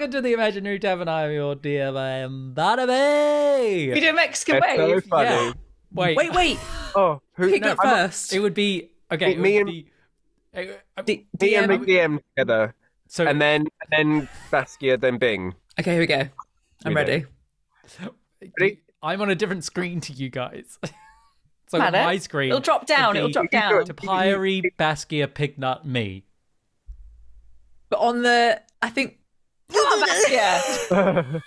Welcome to the Imaginary Tavern. I'm your DM, Barnaby. We do a Mexican That's so wave. funny. Yeah. Wait. Oh, who? Pignut first. It would be okay. Me and McDM together. So and then Baskia, then Bing. Okay, here we go. I'm ready. Ready? I'm on a different screen to you guys. So Matter. my screen. It'll drop down. It'll drop down. Topiary, Baskia, Pignut, me. But on the, I think. Oh, Baskia.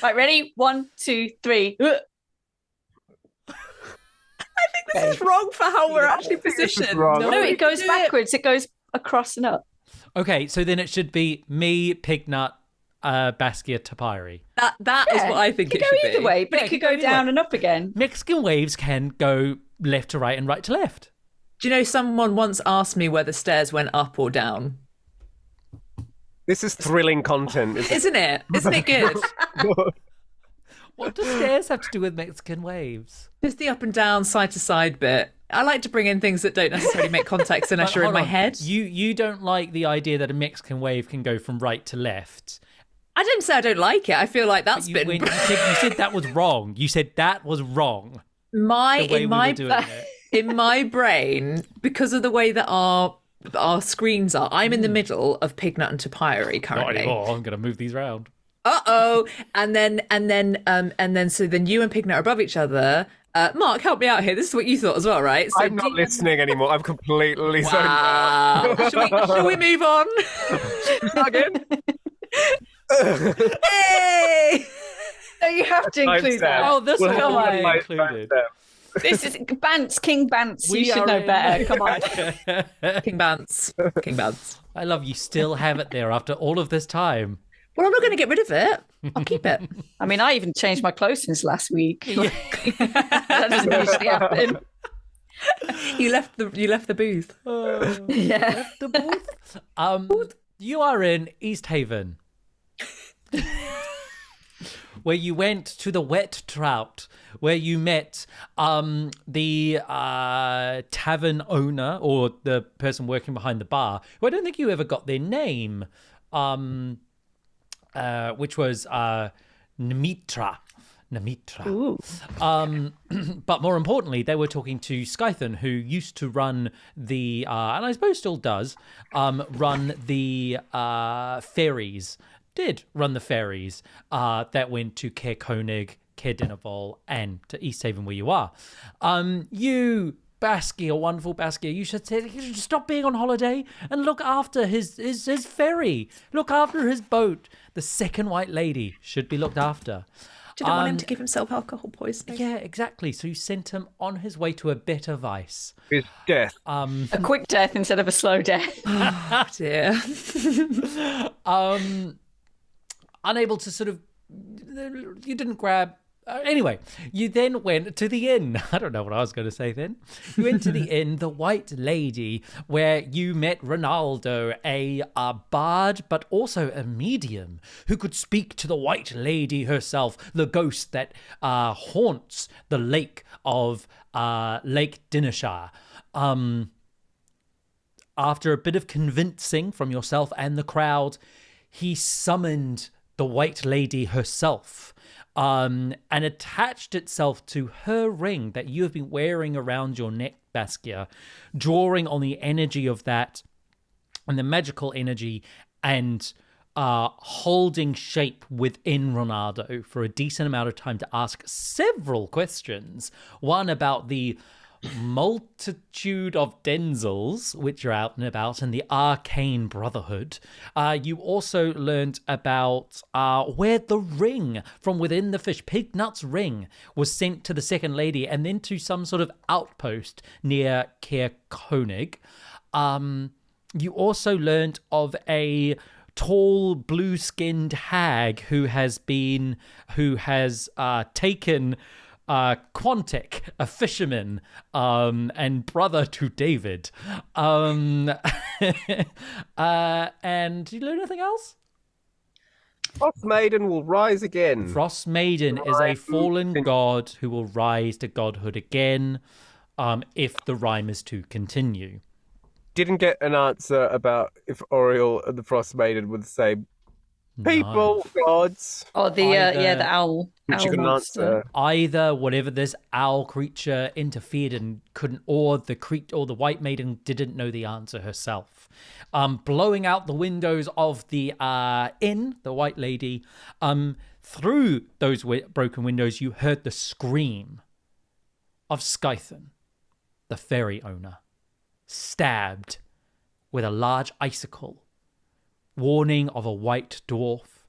Right, ready? 1, 2, 3. I think this is wrong for how we're actually positioned. wrong. No, it goes backwards. It goes across and up. Okay, so then it should be me, Pignut, Baskia, Topiary. That is what I think it should be. Either way, but Yeah, it could go down and up again. Mexican waves can go left to right and right to left. Do you know someone once asked me whether stairs went up or down? This is thrilling content, Isn't it? Isn't it good? What does stairs have to do with Mexican waves? Just the up and down, side to side bit. I like to bring in things that don't necessarily make context unless you're in Hold my on. head. You don't like the idea that a Mexican wave can go from right to left. I didn't say I don't like it. I feel like that's You, been when you said that was wrong. You said that was wrong. The way in we were doing it. in my brain, because of the way that our screens are. I'm in the middle of Pignut and Topiary Not currently. anymore. I'm going to move these around. And then so then you and Pignut are above each other. Mark, help me out here. This is what you thought as well, right? So I'm not listening anymore. I'm completely Wow. Shall we move on? again. Hey! No, you have to include that. Oh, this one come on. I included. This is King Bance. You should know better. Come on. King Bance. I love you. Still have it there after all of this time. Well, I'm not going to get rid of it. I'll keep it. I mean, I even changed my clothes since last week. That doesn't usually happen. You left the booth. Yeah. The booth. You are in Easthaven, where you went to the Wet Trout, where you met the tavern owner or the person working behind the bar, who I don't think you ever got their name, which was Namitra. Ooh. But more importantly, they were talking to Skython, who used to run the, and I suppose still does, run the ferries. Did run the ferries that went to Caer Konig, Caer Dineval, and to Easthaven, where you are. You, Baskia, wonderful Baskia, you should stop being on holiday and look after his ferry. Look after his boat. The second white lady should be looked after. Didn't want him to give himself alcohol poisoning. Yeah, exactly. So you sent him on his way to a better vice. His death. A quick death instead of a slow death. Oh, dear. Unable to sort of, you didn't grab. Anyway, you then went to the inn. I don't know what I was going to say then. You went to the inn, the White Lady, where you met Ronaldo, a bard, but also a medium who could speak to the White Lady herself, the ghost that haunts the lake of Lake Dineshar. After a bit of convincing from yourself and the crowd, he summoned the White Lady herself. And attached itself to her ring that you have been wearing around your neck, Baskia, drawing on the energy of that and the magical energy and holding shape within Ronaldo for a decent amount of time to ask several questions. One about the multitude of Denzels which are out and about and the arcane brotherhood. You also learned about where the ring from within the fish, Pignut's ring, was sent to the second lady and then to some sort of outpost near Caer Konig. You also learned of a tall blue-skinned hag who has taken Quantic, a fisherman, and brother to David. And did you learn anything else? Frostmaiden will rise again. Frostmaiden is a fallen god who will rise to godhood again if the rhyme is to continue. Didn't get an answer about if Oriel and the Frostmaiden were the same People, gods. Oh, the Either- owl. Which owl you can monster. answer. Either whatever this owl creature interfered and couldn't, or the white maiden didn't know the answer herself. Blowing out the windows of the inn, the white lady, through those broken windows, you heard the scream of Skythen, the ferry owner, stabbed with a large icicle, warning of a white dwarf,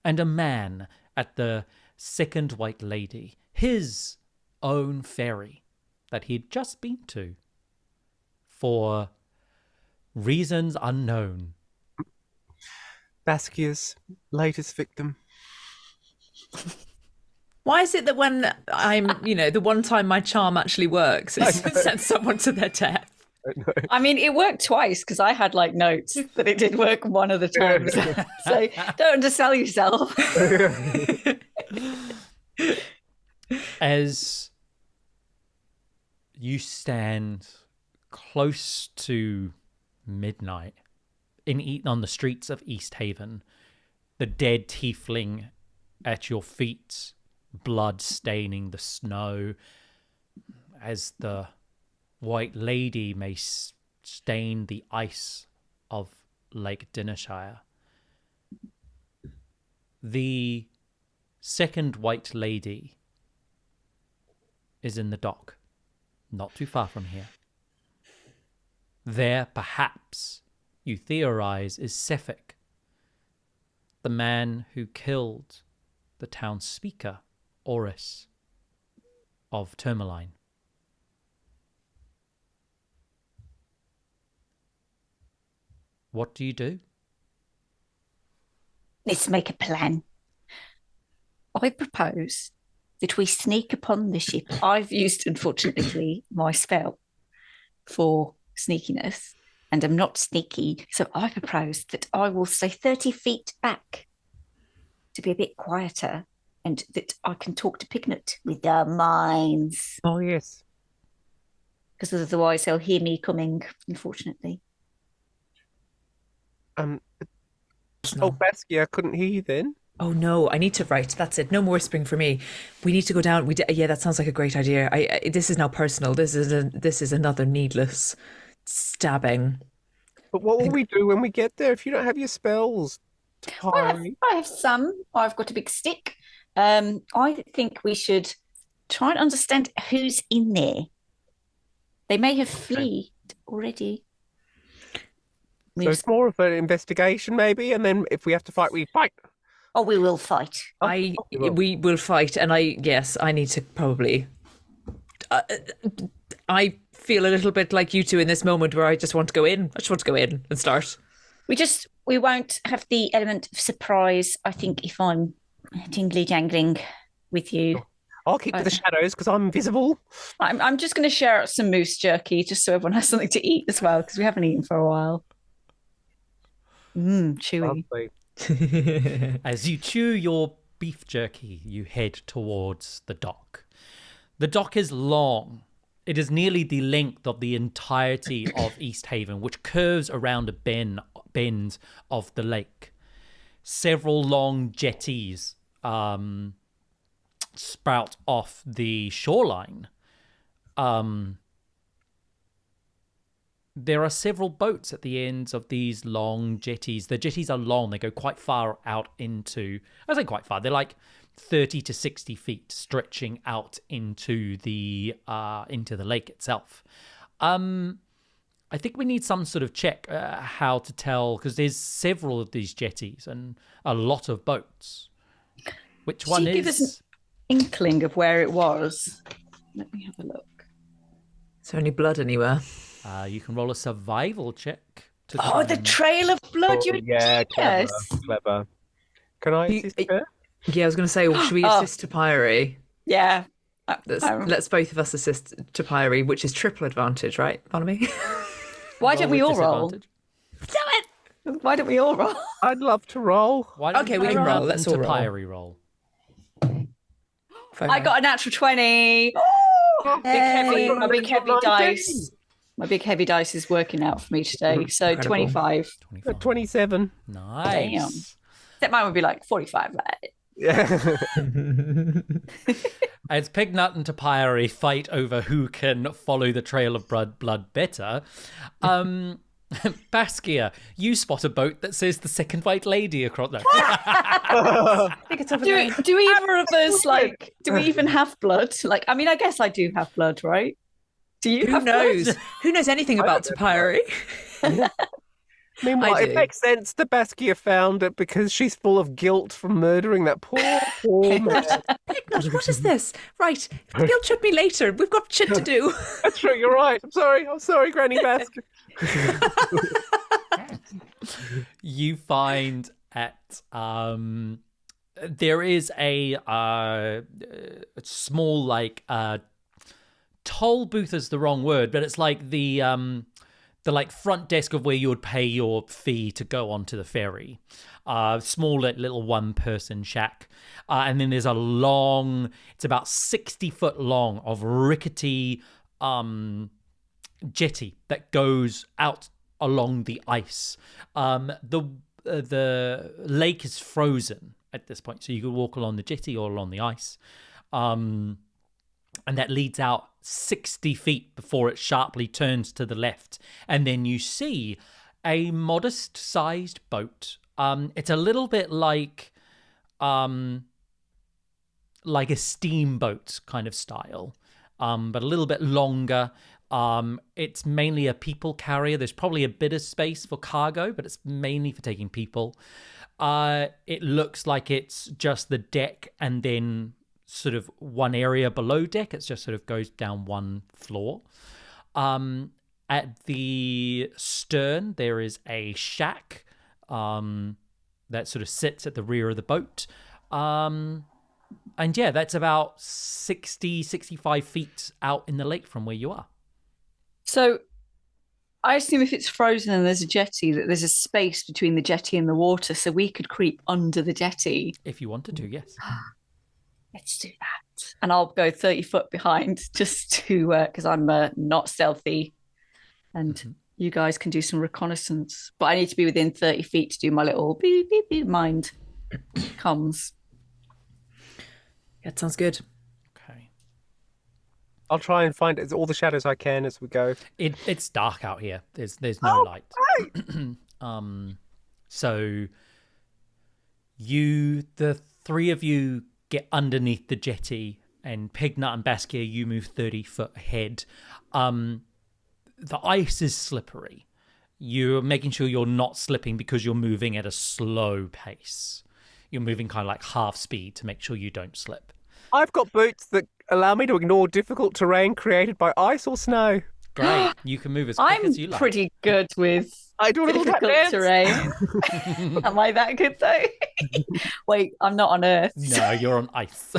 and a man at the second white lady, his own ferry that he'd just been to for reasons unknown. Baskia's latest victim. Why is it that when I'm, the one time my charm actually works, it sends someone to their death? I mean, it worked twice because I had notes that it did work one of the times. So don't undersell yourself. As you stand close to midnight on the streets of Easthaven, the dead tiefling at your feet, blood staining the snow, as the white lady may stain the ice of Lake Dinnershire. The second white lady is in the dock, not too far from here. There, perhaps, you theorize, is Sefik, the man who killed the town speaker, Oris, of Tourmaline. What do you do? Let's make a plan. I propose that we sneak upon the ship. I've used, unfortunately, my spell for sneakiness, and I'm not sneaky. So I propose that I will stay 30 feet back to be a bit quieter, and that I can talk to Pignut with our minds. Oh, yes. Because otherwise they'll hear me coming, unfortunately. Baskia couldn't hear you then. Oh no, I need to write. That's it. No more whispering for me. We need to go down. Yeah, that sounds like a great idea. This is now personal. This is another needless stabbing. But what will we do when we get there if you don't have your spells? I have some. I've got a big stick. I think we should try and understand who's in there. They may have fled already. So it's more of an investigation, maybe, and then if we have to fight, we fight. Oh, we will fight. We will fight, and I need to probably. I feel a little bit like you two in this moment where I just want to go in. I just want to go in and start. We won't have the element of surprise, I think, if I'm tingly jangling with you. I'll keep to the shadows because I'm invisible. I'm just going to share out some moose jerky just so everyone has something to eat as well, because we haven't eaten for a while. Chewy. Lovely. As you chew your beef jerky, you head towards the dock. The dock is long. It is nearly the length of the entirety of Easthaven, which curves around a bend of the lake. Several long jetties sprout off the shoreline. There are several boats at the ends of these long jetties. The jetties are long. They go quite far out into... I say quite far. They're like 30 to 60 feet stretching out into the lake itself. I think we need some sort of check how to tell, because there's several of these jetties and a lot of boats. Which one is... Give us an inkling of where it was. Let me have a look. Is there any blood anywhere? You can roll a survival check. The trail of blood. You're genius. Clever. Can I assist her? Yeah, I was going to say, should we assist Topiary? Yeah. Let's both of us assist Topiary, which is triple advantage, right, Barnaby? Why don't we all roll? Damn it! Why don't we all roll? I'd love to roll. Okay, we can roll. Let's all roll. Topiary roll. I got a natural 20. My big heavy dice. My big heavy dice is working out for me today. So Incredible. 25. 27. Nice. Except mine would be like 45. Yeah. As Pignut and Topiary fight over who can follow the trail of blood better, Baskia, you spot a boat that says the second white lady across there. I think it's over there. Do either of us do we even have blood? Like, I mean, I guess I do have blood, right? Do you? Who have knows? blood? Who knows anything about Topiary? Meanwhile, I it do. makes sense that Baskia found it because she's full of guilt from murdering that poor man. Pignut, what is this? Right, guilt trip me later. We've got shit to do. That's true, you're right. I'm sorry, Granny Baskia. You find at there is a small like toll booth is the wrong word, but it's like the like front desk of where you would pay your fee to go onto the ferry. Small little one-person shack. And then there's a long, it's about 60 foot long of rickety jetty that goes out along the ice. The lake is frozen at this point, so you could walk along the jetty or along the ice. And that leads out 60 feet before it sharply turns to the left. And then you see a modest-sized boat. It's a little bit like a steamboat kind of style, but a little bit longer. It's mainly a people carrier. There's probably a bit of space for cargo, but it's mainly for taking people. It looks like it's just the deck and then sort of one area below deck. It just sort of goes down one floor. At the stern, there is a shack that sort of sits at the rear of the boat. And yeah, that's about 65 feet out in the lake from where you are. So I assume if it's frozen and there's a jetty, that there's a space between the jetty and the water, so we could creep under the jetty. If you wanted to, yes. Let's do that. And I'll go 30 foot behind just to, because I'm not stealthy. And you guys can do some reconnaissance. But I need to be within 30 feet to do my little beep, beep, beep mind comms. That sounds good. Okay. I'll try and find all the shadows I can as we go. It's dark out here. There's no light. Right. So the three of you get underneath the jetty, and Pignut and Baskia, you move 30 foot ahead. The ice is slippery. You're making sure you're not slipping because you're moving at a slow pace. You're moving kind of like half speed to make sure you don't slip. I've got boots that allow me to ignore difficult terrain created by ice or snow. Great. You can move as quick as you like. I'm pretty good with I do a little difficult tap dance. terrain. Am I that good though? Wait, I'm not on Earth. No, you're on ice.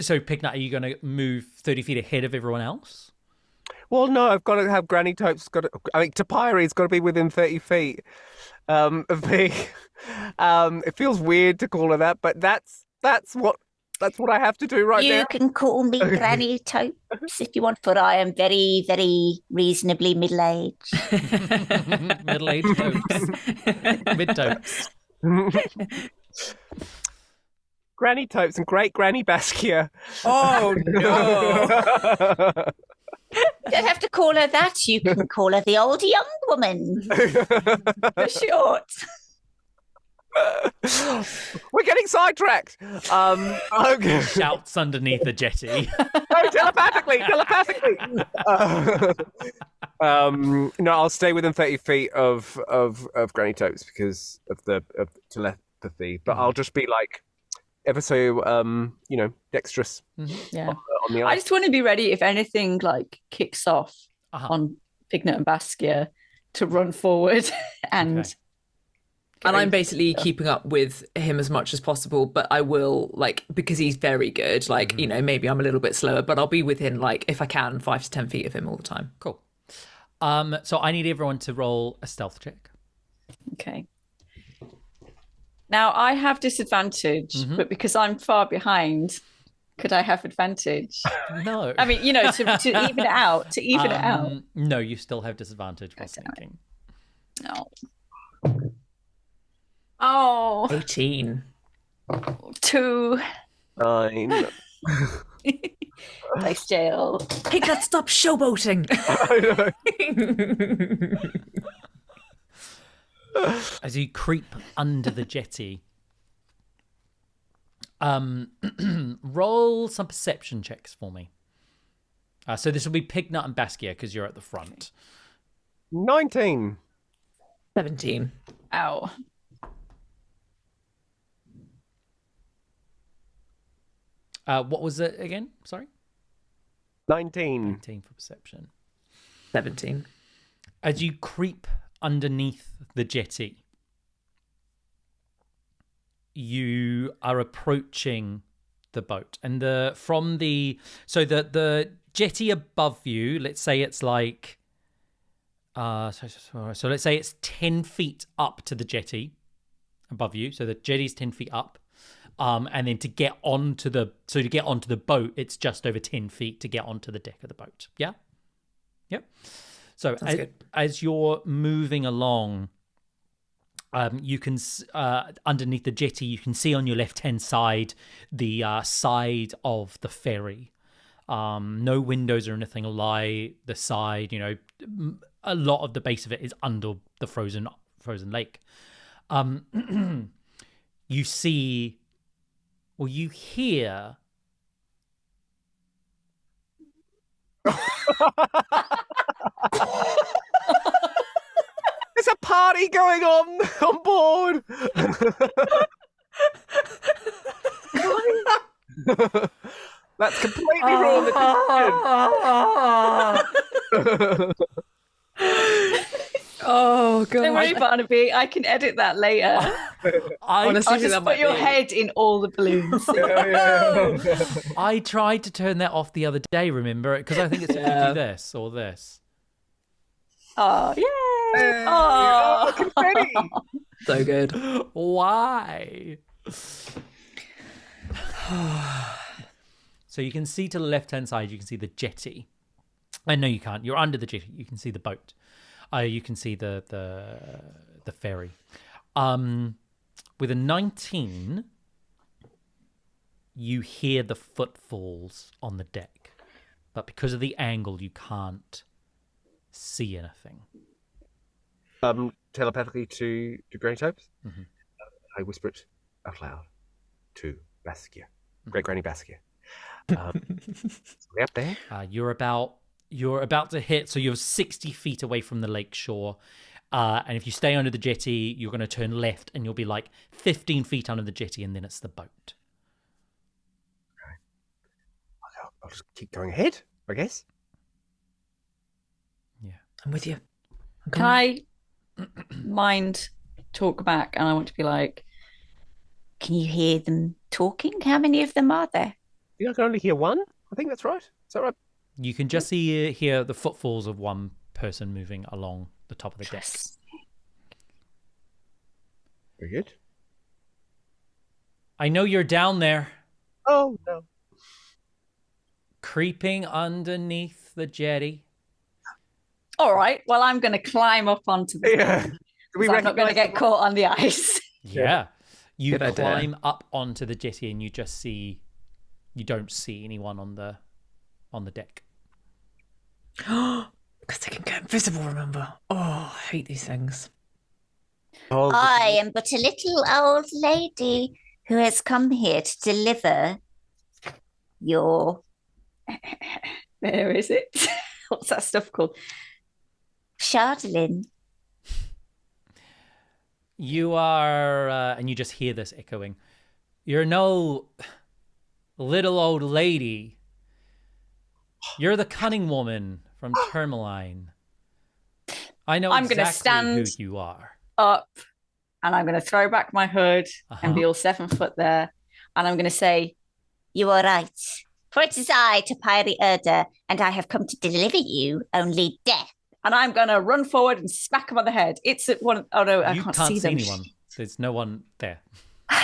So Pignut, are you going to move 30 feet ahead of everyone else? Well, no, I've got to have Granny Tope's Topiary's got to be within 30 feet of me. It feels weird to call her that, but that's what I have to do right now. You can call me Granny Topes if you want, for I am very, very reasonably middle-aged. Middle-aged Topes. Mid-Topes. Granny Topes and Great Granny Baskia. Oh, no. You don't have to call her that. You can call her the old young woman. For short. We're getting sidetracked. Okay. Shouts underneath the jetty. No, telepathically. No, I'll stay within 30 feet of Granny Topes because of the telepathy. But I'll just be like ever so dexterous. Yeah. On the I ice. just want to be ready if anything like kicks off on Pignut and Baskia to run forward and. Okay. And I'm basically keeping up with him as much as possible, but I will, because he's very good, maybe I'm a little bit slower, but I'll be within, if I can, 5 to 10 feet of him all the time. Cool. So I need everyone to roll a stealth check. Okay. Now I have disadvantage, but because I'm far behind, Could I have advantage? No. I mean, to even it out. To even it out. No, you still have disadvantage while sneaking. No. Oh. 18. 2. 9. Nice jail. Pignut, stop showboating. As you creep under the jetty, roll some perception checks for me. So this will be Pignut and Baskia because you're at the front. 19. 17. Ow. What was it again? Sorry? 19. 19 for perception. 17. As you creep underneath the jetty, you are approaching the boat, and the jetty above you, let's say it's like so let's say it's 10 feet up to the jetty above you, so the jetty's 10 feet up, and then to get onto the boat, it's just over 10 feet to get onto the deck of the boat. Yep. So as you're moving along, you can underneath the jetty, you can see on your left-hand side the side of the ferry. No windows or anything lie the side. A lot of the base of it is under the frozen lake. You see, or you hear. There's a party going on board. That's completely wrong. Oh, God. Don't worry, Barnaby. I can edit that later. Honestly, I'll just put your head in all the balloons. I tried to turn that off the other day, remember? Because I think it's if you do this or this. Oh, yay! Oh, confetti. So good. Why? So you can see to the left-hand side, you can see the jetty. No, you can't. You're under the jetty. You can see the boat. You can see the ferry. With a 19, you hear the footfalls on the deck, but because of the angle, you can't see anything. Telepathically to Granny Topes, Mm-hmm. I whisper it out loud to Baskia, Great Granny Baskia. We up there? You're about to hit, so you're 60 feet away from the lake shore. And if you stay under the jetty, you're going to turn left and you'll be like 15 feet under the jetty, and then it's the boat. Okay. I'll just keep going ahead, I guess. Yeah. I'm with you. can I mind talk back? And I want to be like, Can you hear them talking? How many of them are there? I can only hear one. I think that's right. Is that right? You can just hear the footfalls of one person moving along the top of the deck. Very good. I know you're down there, Oh, no. creeping underneath the jetty. all right, well, I'm going to climb up onto the Yeah. I'm not going to get caught on the ice. Yeah. You Good idea. climb up onto the jetty and you don't see anyone on the deck. Because they can go invisible, remember? Oh, I hate these things. Oh, I am but a little old lady who has come here to deliver your. Where is it? What's that stuff called? Chardolin. You are, and you just hear this echoing. You're no little old lady. You're the cunning woman from Tourmaline. I know I'm gonna exactly who stand you are. Up, and I'm going to throw back my hood and be Uh-huh. all 7 foot there. And I'm going to say, You are right. For it is I, Topiary Erda, and I have come to deliver you only death. and I'm going to run forward and smack him on the head. It's at one. Oh, no, I You can't can't see see them. anyone. There's no one there.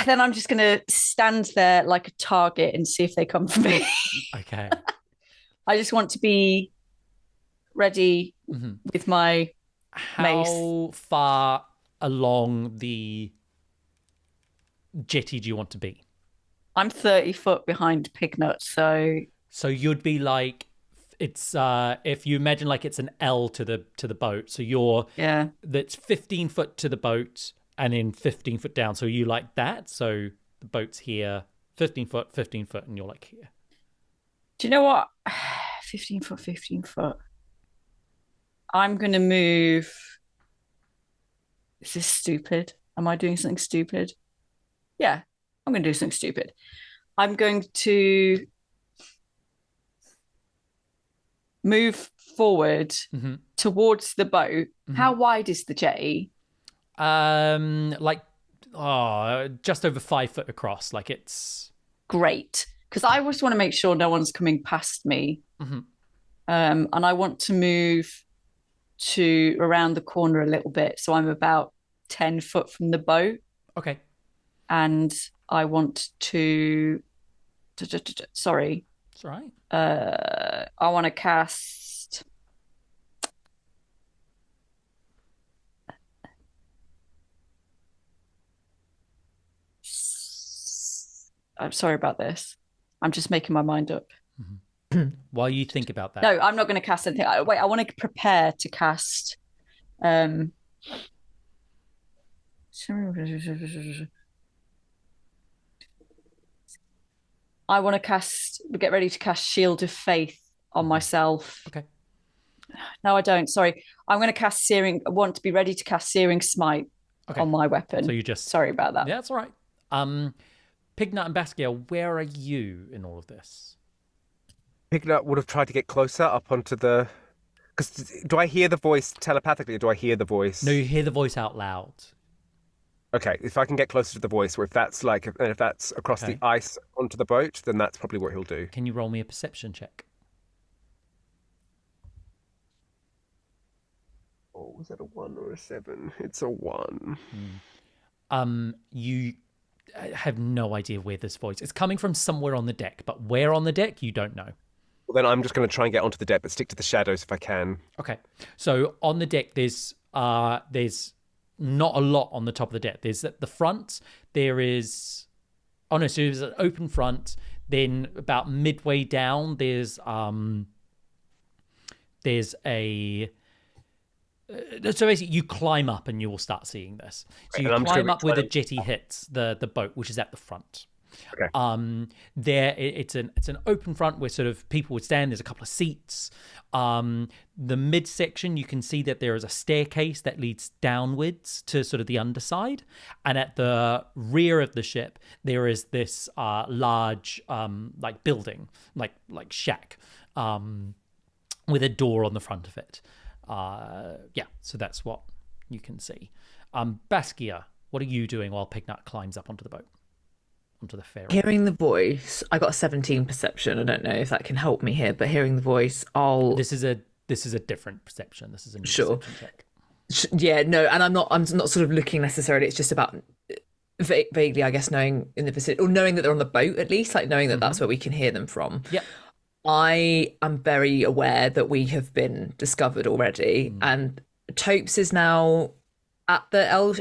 Then I'm just going to stand there like a target and see if they come for me. Okay. I just want to be ready with my mace. How far along the jetty do you want to be? I'm 30 foot behind Pignut, so you'd be like, it's if you imagine like it's an L to the boat, so you're that's 15 foot to the boat and then 15 foot down, so you like that, so the boat's here, 15 foot, and you're like here. Do you know what? 15 foot. I'm going to move. Is this stupid? Am I doing something stupid? Yeah, I'm going to do something stupid. I'm going to move forward towards the boat. How wide is the jetty? Just over 5 foot across. Like it's great, because I just want to make sure no one's coming past me. And I want to move to around the corner a little bit, so I'm about 10 foot from the boat. Okay. And I want to sorry. It's all right. I want to cast I'm sorry about this. I'm just making my mind up. While you think about that. No, I'm not going to cast anything. Wait, I want to prepare to cast. I want to get ready to cast Shield of Faith on myself. Okay. No, I don't. Sorry. I'm going to cast Searing. I want to be ready to cast Searing Smite on my weapon. So you just. Sorry about that. Yeah, that's all right. Pignut and Baskia, where are you in all of this? Pignut would have tried to get closer up onto the... Because do I hear the voice telepathically, or do I hear the voice? No, you hear the voice out loud. Okay, if I can get closer to the voice, or if that's across the ice onto the boat, then that's probably what he'll do. Can you roll me a perception check? Oh, was that a 1 or a 7? It's a 1. You have no idea where this voice is coming from. Somewhere on the deck, but where on the deck you don't know. Well, then I'm just going to try and get onto the deck, but stick to the shadows if I can. Okay, so on the deck there's not a lot on the top of the deck. There's at the front there's there's an open front. Then about midway down there's a so basically you climb up and you will start seeing this. So you climb up where the jetty hits the boat, which is at the front. Okay. It's an open front where sort of people would stand. There's a couple of seats. The midsection, you can see that there is a staircase that leads downwards to sort of the underside, and at the rear of the ship there is this large like building, like shack, with a door on the front of it. So that's what you can see. Baskia, what are you doing while Pignut climbs up onto the boat? Onto the ferry. Hearing the voice, I got a 17 perception. I don't know if that can help me here, but hearing the voice, This is a different perception. This is a new perception check. Yeah, no, and I'm not sort of looking necessarily. It's just about vaguely, I guess, knowing in the vicinity, or knowing that they're on the boat at least, like knowing that that's where we can hear them from. Yeah. I am very aware that we have been discovered already, and Topes is now at the L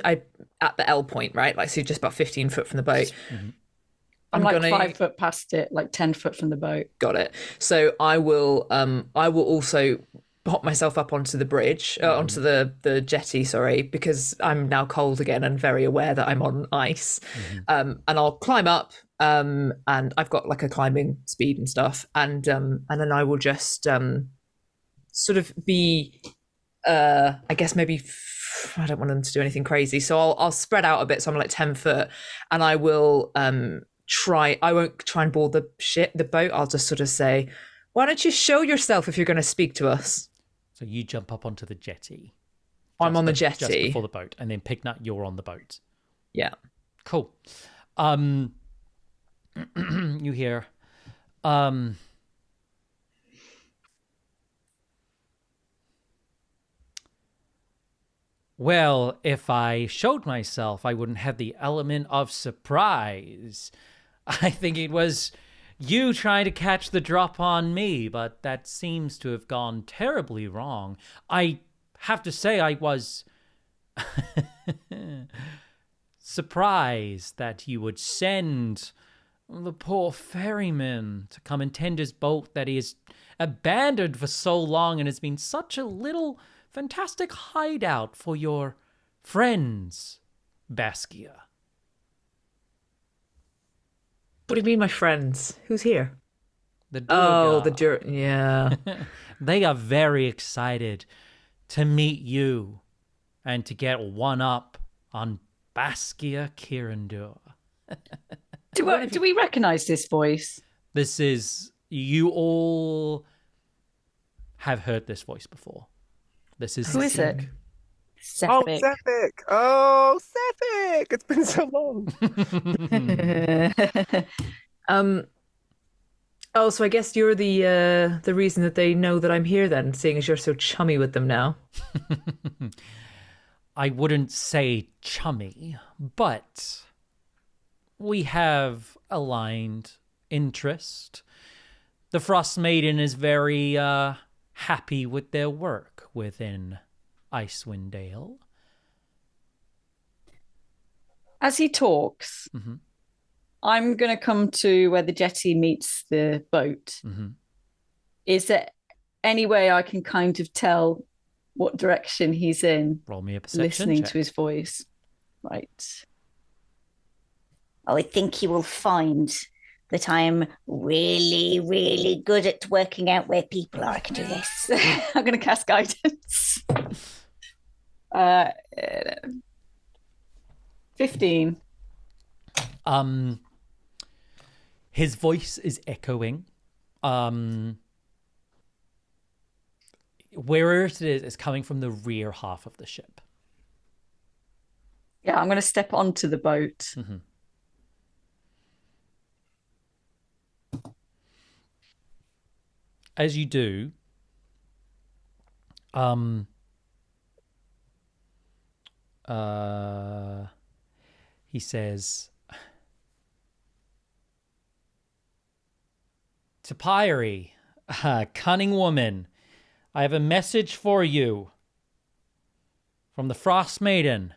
point, right? Like, so just about 15 foot from the boat. I'm like 5 foot past it, like 10 foot from the boat. Got it. So I will also hop myself up onto the bridge, onto the jetty, sorry, because I'm now cold again and very aware that I'm on ice. And I'll climb up, and I've got like a climbing speed and stuff, and then I will just sort of be, I guess maybe. I don't want them to do anything crazy, so I'll spread out a bit. So I'm like 10 foot, and I will I won't try and board the boat. I'll just sort of say, why don't you show yourself if you're going to speak to us? So you jump up onto the jetty. I'm on the jetty. Just before the boat. And then Pignut, you're on the boat. Yeah. Cool. You hear, Well, if I showed myself, I wouldn't have the element of surprise. I think it was you trying to catch the drop on me, but that seems to have gone terribly wrong. I have to say I was surprised that you would send the poor ferryman to come and tend his boat that he has abandoned for so long and has been such a little fantastic hideout for your friends, Baskia. What do you mean, my friends? Who's here? The Oh, Durga. yeah. They are very excited to meet you and to get one up on Baskia Kiryndur. Do we recognise this voice? This is, you all have heard this voice before. This is Who is it? Oh, Sephic. Sephic! Oh, Sephic! It's been so long. Oh, so I guess you're the reason that they know that I'm here then, seeing as you're so chummy with them now. I wouldn't say chummy, but we have aligned interest. The Frostmaiden is very happy with their work within Icewind Dale. As he talks, I'm going to come to where the jetty meets the boat. Is there any way I can kind of tell what direction he's in? Roll me a perception listening check. to his voice. Right. I think you will find that I am really, really good at working out where people are. I can do this. I'm going to cast guidance. 15. His voice is echoing. Where it is, it's coming from the rear half of the ship. Yeah, I'm going to step onto the boat. As you do, he says, Topiary, cunning woman, I have a message for you from the Frostmaiden.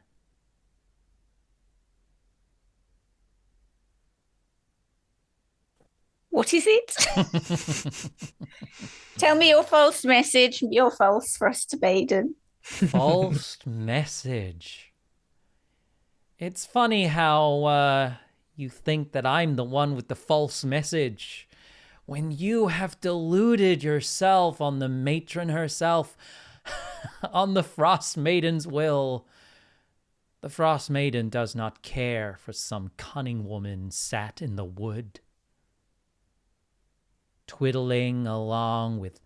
What is it? Tell me your false message, your false Frostmaiden. False message. It's funny how you think that I'm the one with the false message when you have deluded yourself on the matron herself, on the Frostmaiden's will. The Frostmaiden does not care for some cunning woman sat in the wood, twiddling along with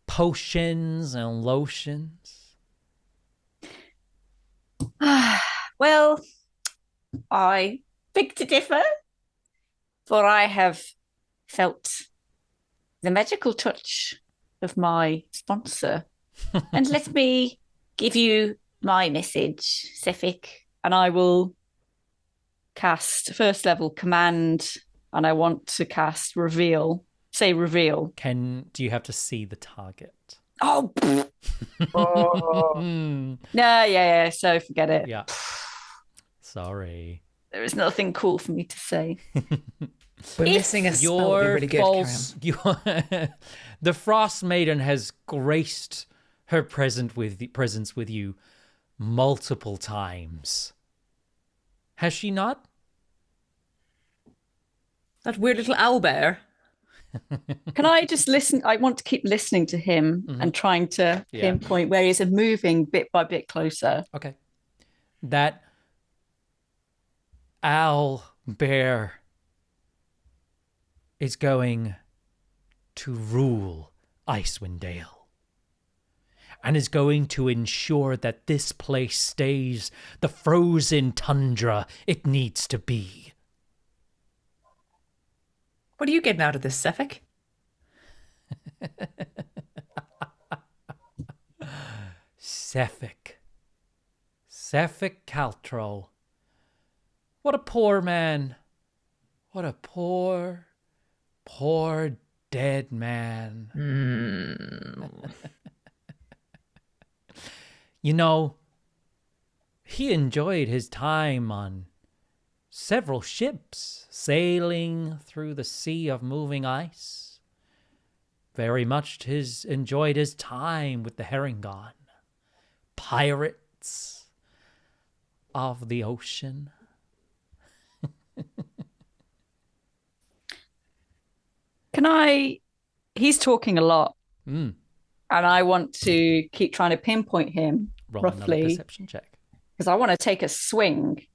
potions and lotions. Well, I beg to differ, for I have felt the magical touch of my sponsor. And let me give you my message, Sephic. And I will cast first level command, and I want to cast reveal. Say reveal. Do you have to see the target? Oh, Oh. yeah. So forget it. Yeah. Sorry. There is nothing cool for me to say. We're missing a spell. That'd be Your really good. false, the Frostmaiden has graced her presence with you multiple times. Has she not? That weird little owlbear. Can I just listen? I want to keep listening to him and trying to pinpoint where he is and moving bit by bit closer. Okay. That owl bear is going to rule Icewind Dale and is going to ensure that this place stays the frozen tundra it needs to be. What are you getting out of this, Sephic? Sephic, Sefik Caltro. What a poor man. What a poor, poor dead man. You know, he enjoyed his time on several ships sailing through the sea of moving ice. Very much enjoyed his time with the Herringon. Pirates of the ocean. He's talking a lot. Mm. And I want to keep trying to pinpoint him Roll another roughly. perception check. Because I want to take a swing.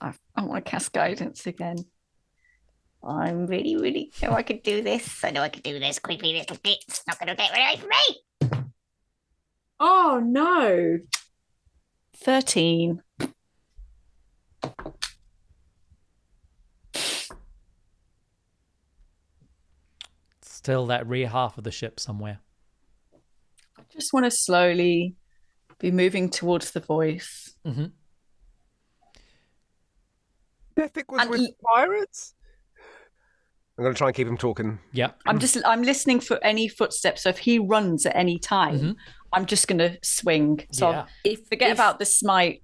I want to cast guidance again. I'm really, really know I could do this. I know I could do this. Creepy little bit. It's not going to get away from me. Oh, no. 13. Still that rear half of the ship somewhere. I just want to slowly be moving towards the voice. Mm-hmm. Sefik was with pirates? I'm going to try and keep him talking. Yeah. I'm listening for any footsteps. So if he runs at any time, I'm just going to swing. So forget about the smite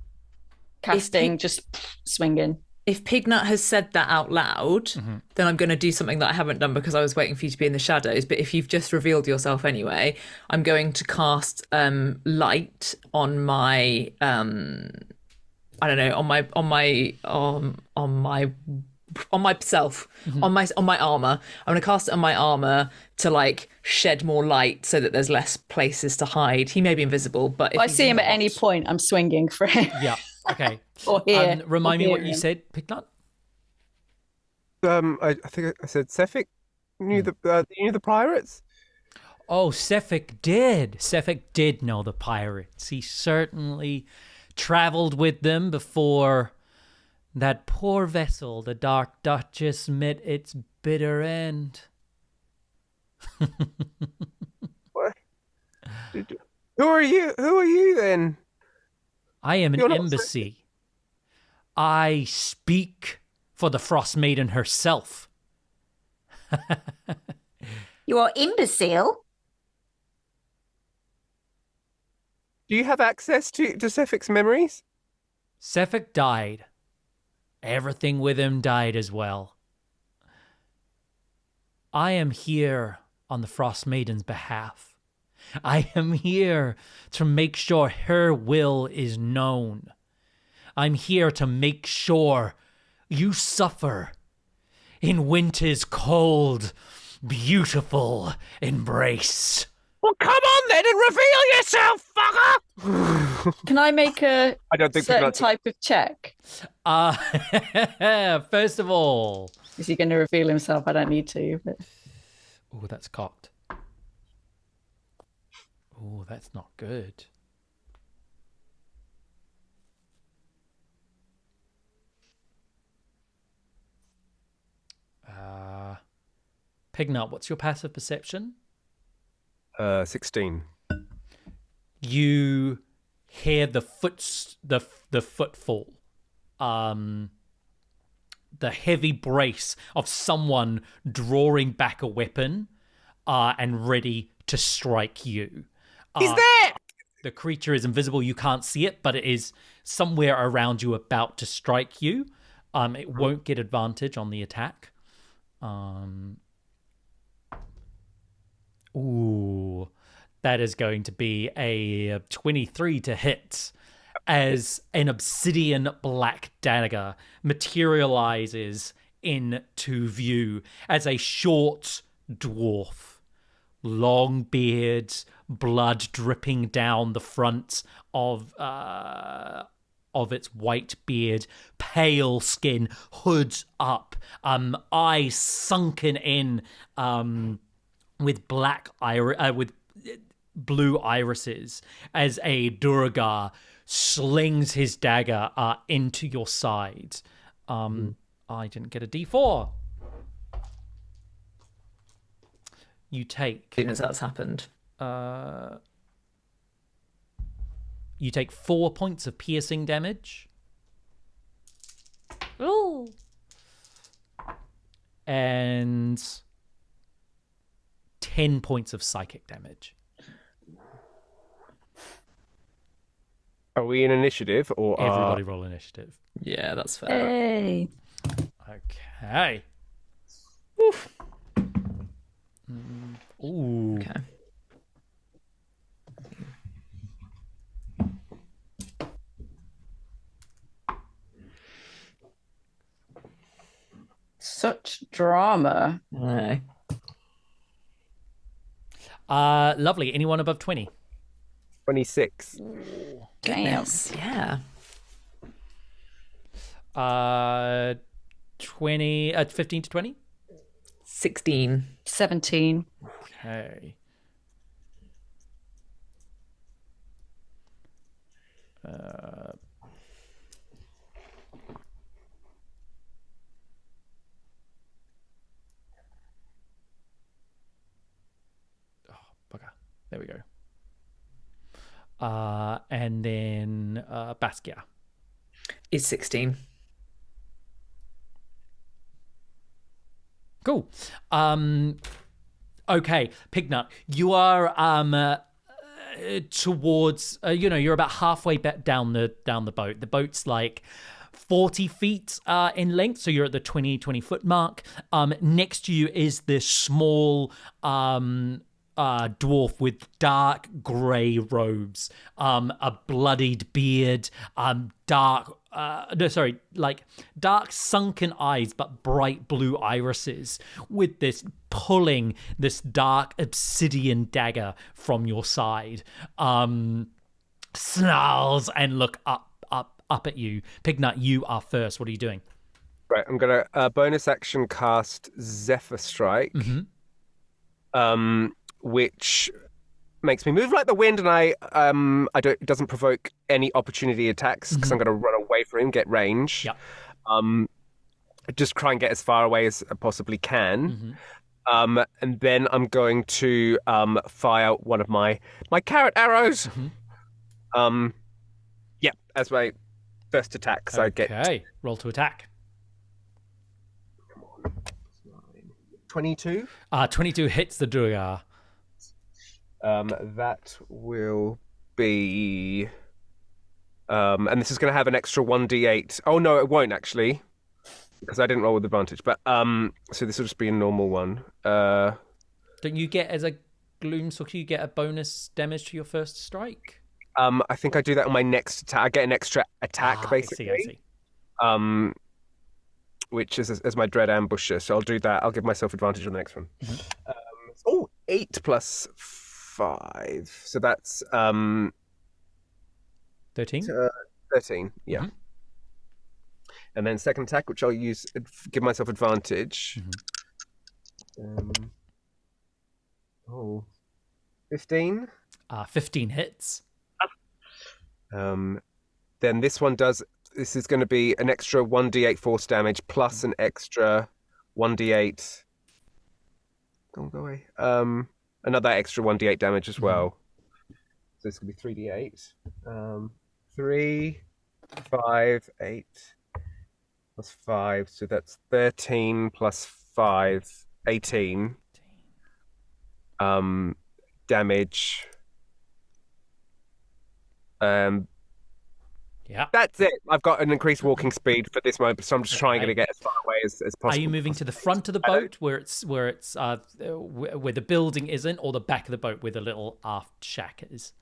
casting, just swinging. If Pignut has said that out loud, then I'm going to do something that I haven't done because I was waiting for you to be in the shadows. But if you've just revealed yourself anyway, I'm going to cast light on my I don't know, on myself, on my armor. I'm going to cast it on my armor to like shed more light so that there's less places to hide. He may be invisible, but if I see him at any point, I'm swinging for him. Yeah. Okay. Or here. Remind me what you said, Pignut. I think I said Sefik knew the pirates. Oh, Sefik did. Sefik did know the pirates. He certainly traveled with them before that poor vessel, the Dark Duchess, met its bitter end. What? Who are you? Who are you then? I am an embassy. I speak for the Frostmaiden herself. You are imbecile. Do you have access to Sefik's memories? Sefik died. Everything with him died as well. I am here on the Frostmaiden's behalf. I am here to make sure her will is known. I'm here to make sure you suffer in winter's cold, beautiful embrace. Well, come on then and reveal yourself, fucker! Can I make a certain type of check? First of all... Is he going to reveal himself? I don't need to. But... Oh, that's cocked. Oh, that's not good. Pignut, what's your passive perception? 16. You hear the footfall, the heavy brace of someone drawing back a weapon, and ready to strike you. He's there! The creature is invisible. You can't see it, but it is somewhere around you about to strike you. It won't get advantage on the attack. Ooh, that is going to be a 23 to hit as an obsidian black dagger materializes into view as a short dwarf. Long beards, blood dripping down the front of its white beard, pale skin, hood up, eyes sunken in, with with blue irises, as a Durgar slings his dagger into your side. I didn't get a D4. You take... As soon as that's happened. You take 4 points of piercing damage. Ooh. And 10 points of psychic damage. Are we in initiative or Everybody roll initiative. Yeah, that's fair. Hey. Okay. Ooh. Okay. Such drama. No. Lovely. Anyone above 20? 26? Damn. Yeah. 15 to 20? 16. 17. Okay. Bugger. There we go. And then Baskia. Is 16. Cool. Okay, Pignut, you are towards you're about halfway down the boat. The boat's like 40 feet in length, so you're at the 20 foot mark. Next to you is this small dwarf with dark grey robes, a bloodied beard, dark sunken eyes but bright blue irises, with this dark obsidian dagger from your side. Snarls and look up at you. Pignut, you are first. What are you doing? Right, I'm gonna bonus action cast Zephyr Strike. Which makes me move like the wind, and it doesn't provoke any opportunity attacks because I'm going to run away from him, get range. Yep. Just try and get as far away as I possibly can. And then I'm going to fire one of my carrot arrows. As my first attack. So I get roll to attack. 22. 22 hits the Duergar. That will be... and this is going to have an extra 1d8. Oh, no, it won't, actually, because I didn't roll with advantage. But so this will just be a normal one. Don't you get, as a Gloomstalker, you get a bonus damage to your first strike? I think I do that on my next attack. I get an extra attack, basically. I see. Which is as my Dread Ambusher. So I'll do that. I'll give myself advantage on the next one. 8 plus 5. So that's 13? 13, yeah. And then second attack, which I'll use, give myself advantage. 15. 15 hits. Then this one does... This is going to be an extra 1d8 force damage plus an extra 1d8... Don't go away. Another extra 1d8 damage as well. So this could be 3d8. 3, 5, 8 plus 5. So that's 13 plus 5, 18. Damage. Yeah. That's it. I've got an increased walking speed for this moment, so I'm just trying to get as far away as possible. Are you moving to the front of the boat where the building isn't, or the back of the boat where the little aft shack is?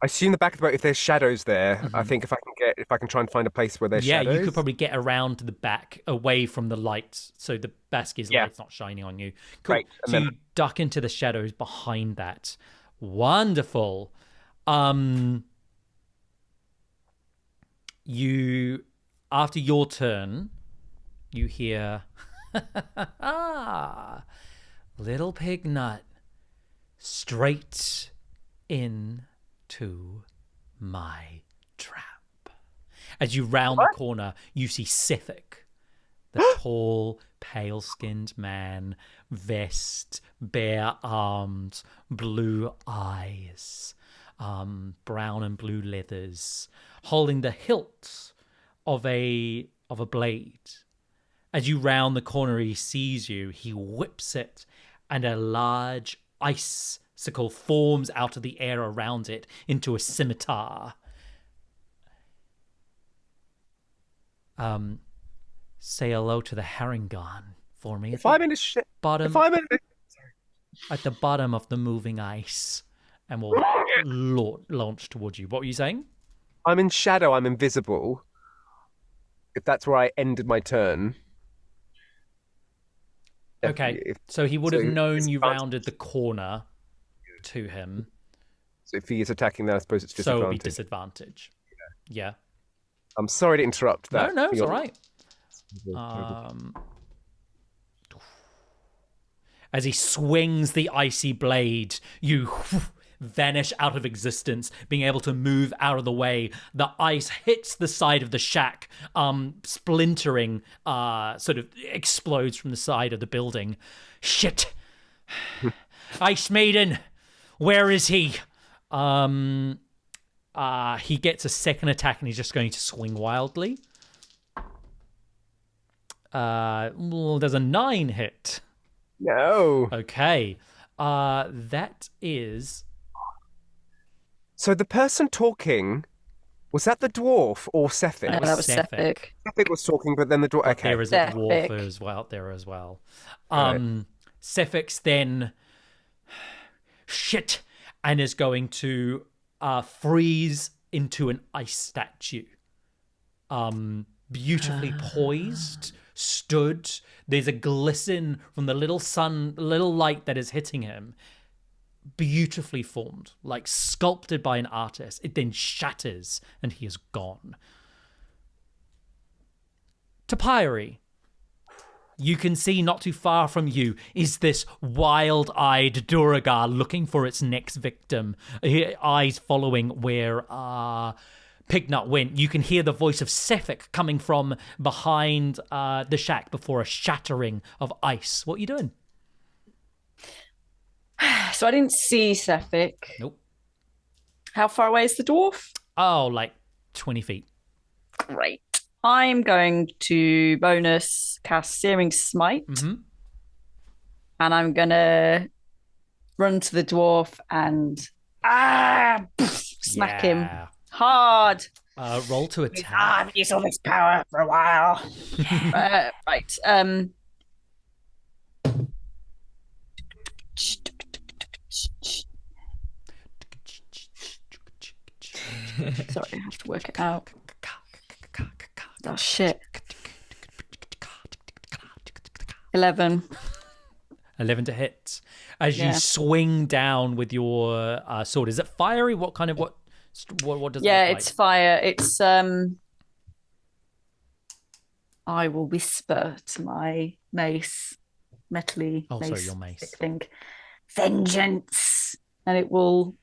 I assume the back of the boat, if there's shadows there, I think if I can try and find a place where there's shadows. Yeah, you could probably get around to the back, away from the light, so the Baskia's light's not shining on you. Cool. Great. So you duck into the shadows behind that. Wonderful. You, after your turn, you hear, little Pignut, straight into my trap. As you round the corner, you see Sifik, The tall, pale-skinned man, vest, bare arms, blue eyes, brown and blue leathers, holding the hilt of a blade. As you round the corner, he sees you. He whips it, and a large icicle forms out of the air around it into a scimitar. Say hello to the Harengon for me. If I'm in a bottom, if I'm in a... at the bottom of the moving ice, and we'll launch towards you. What were you saying? I'm in shadow. I'm invisible. If that's where I ended my turn. Okay, so he would have known you rounded the corner to him. So if he is attacking, then I suppose it's disadvantage. So it would be disadvantage. Yeah. I'm sorry to interrupt that. No, it's all right. As he swings the icy blade, you vanish out of existence, being able to move out of the way. The ice hits the side of the shack, splintering, sort of explodes from the side of the building. Shit! Icemaiden, where is he? He gets a second attack and he's just going to swing wildly. There's a 9 hit. No. Okay. That is... So the person talking, was that the dwarf or Sefik? No, that was Sefik. Sefik was talking, but then the dwarf... Okay. There is a dwarf as well, there as well. Right. Sefik's then... Shit! And is going to freeze into an ice statue. Beautifully poised, stood. There's a glisten from the little light that is hitting him. Beautifully formed, like sculpted by an artist. It then shatters and he is gone. Topiary, you can see not too far from you is this wild-eyed Duragar looking for its next victim, eyes following where Pignut went. You can hear the voice of Sefik coming from behind the shack before a shattering of ice. What are you doing? So I didn't see Sefik. Nope. How far away is the dwarf? Oh, like 20 feet. Great. I'm going to bonus cast Searing Smite. Mm-hmm. And I'm going to run to the dwarf and smack him hard. Roll to attack. I've used all this power for a while. Right. Sorry, I have to work it out. Oh, shit. 11. 11 to hit. As you swing down with your sword. Is it fiery? What does it look like? Yeah, it's fire. It's I will whisper to my mace, metally mace. Sorry, your mace. Thing. Vengeance. And it will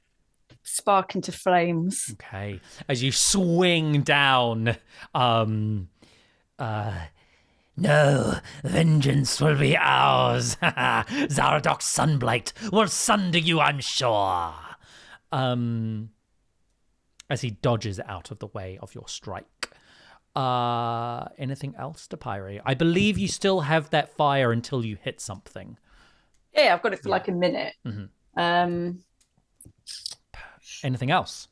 spark into flames. Okay. As you swing down, no, vengeance will be ours. Zaradok's sunblight will sunder you, I'm sure. As he dodges out of the way of your strike. Anything else, Topiary? I believe you still have that fire until you hit something. Yeah, I've got it for like a minute. Mm-hmm. Anything else?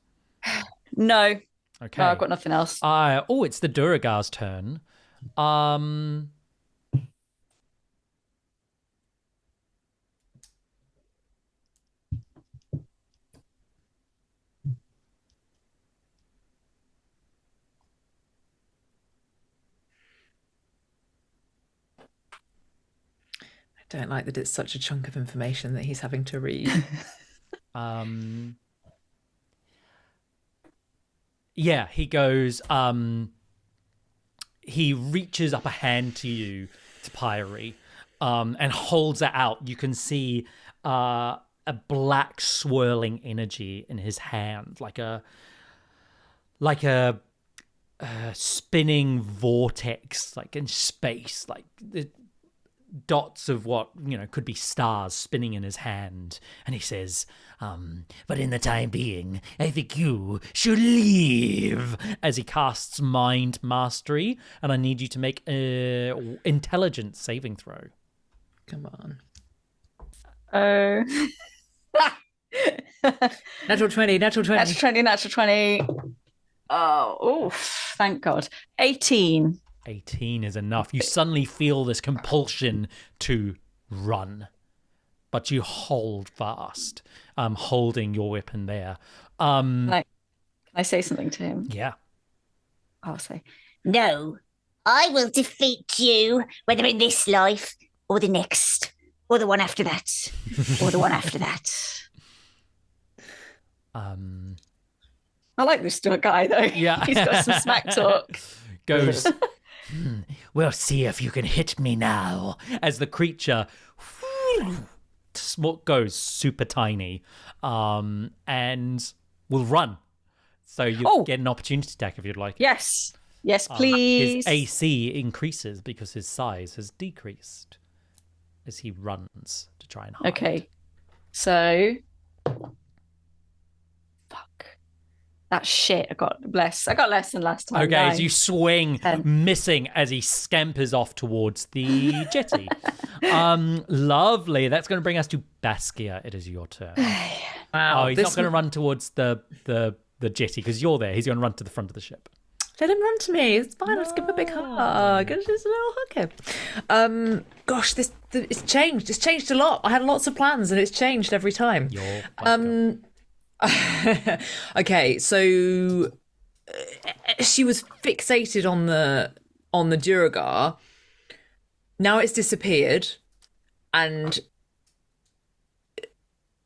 No. Okay. No, I've got nothing else. It's the Duragar's turn. I don't like that it's such a chunk of information that he's having to read. Yeah, he goes, he reaches up a hand to you, Topiary, and holds it out. You can see a black swirling energy in his hand, like a spinning vortex, like in space, like the dots of what could be stars spinning in his hand, and he says, but in the time being, I think you should leave, as he casts Mind Mastery, and I need you to make a intelligence saving throw. Come on. Oh. Natural 20. Natural 20. Oh, oof, thank God. 18. 18 is enough. You suddenly feel this compulsion to run, but you hold fast, holding your weapon there. Can I say something to him? Yeah. I'll say, No, I will defeat you, whether in this life or the next, or the one after that, or the one after that. I like this guy, though. Yeah. He's got some smack talk. Goes, we'll see if you can hit me now. As the creature goes super tiny, and will run. So you get an opportunity attack if you'd like. Yes, please. His AC increases because his size has decreased as he runs to try and hide. Okay, so fuck. That's shit. I got less than last time. Okay, 9. so you swing, 10. missing as he scampers off towards the jetty. Lovely. That's going to bring us to Baskia. It is your turn. Wow. Oh, he's not going to run towards the jetty because you're there. He's going to run to the front of the ship. Let him run to me. It's fine. Let's give him a big hug. Just a little hug. Gosh, it's changed. It's changed a lot. I had lots of plans, and it's changed every time. You're welcome. Okay, so she was fixated on the Duragar. Now it's disappeared, and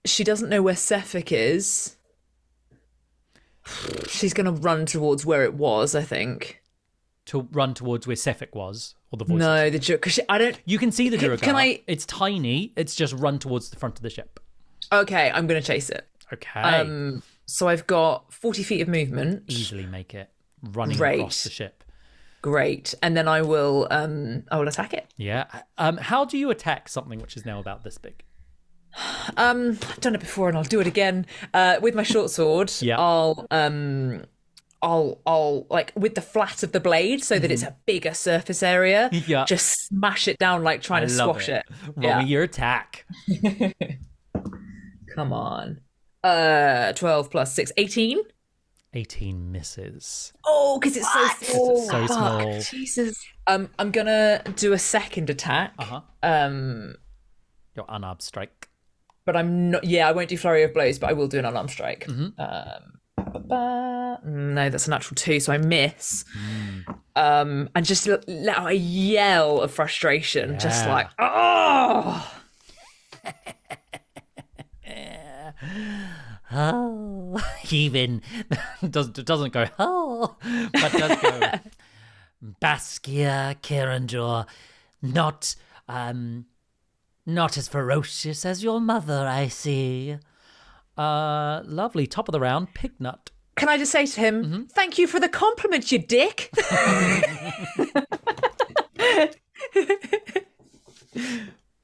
she doesn't know where Sefik is. She's going to run towards where it was, I think. To run towards where Sefik was, or the voices? No, the because I don't. You can see the Duragar. Can I? It's tiny. It's just run towards the front of the ship. Okay, I'm going to chase it. Okay. So I've got 40 feet of movement. Easily make it running Great. across the ship. Great, and then I will attack it. Yeah. How do you attack something which is now about this big? I've done it before, and I'll do it again. With my short sword, Yeah. I'll like with the flat of the blade, so that it's a bigger surface area. Yeah. Just smash it down, like trying to squash it. Roll me your attack. Come on. 12 plus 6, 18. 18 misses. Oh, because it's so small. It's so small. Jesus. I'm gonna do a second attack. Your unarmed strike. But I'm not. Yeah, I won't do flurry of blows, but I will do an unarmed strike. No, that's a natural 2, so I miss. And just let out a yell of frustration, just like, oh. Oh, even doesn't go oh, but does go Baskia Kiryndur, not as ferocious as your mother, I see. Lovely. Top of the round, Pignut. Can I just say to him, thank you for the compliment, you dick.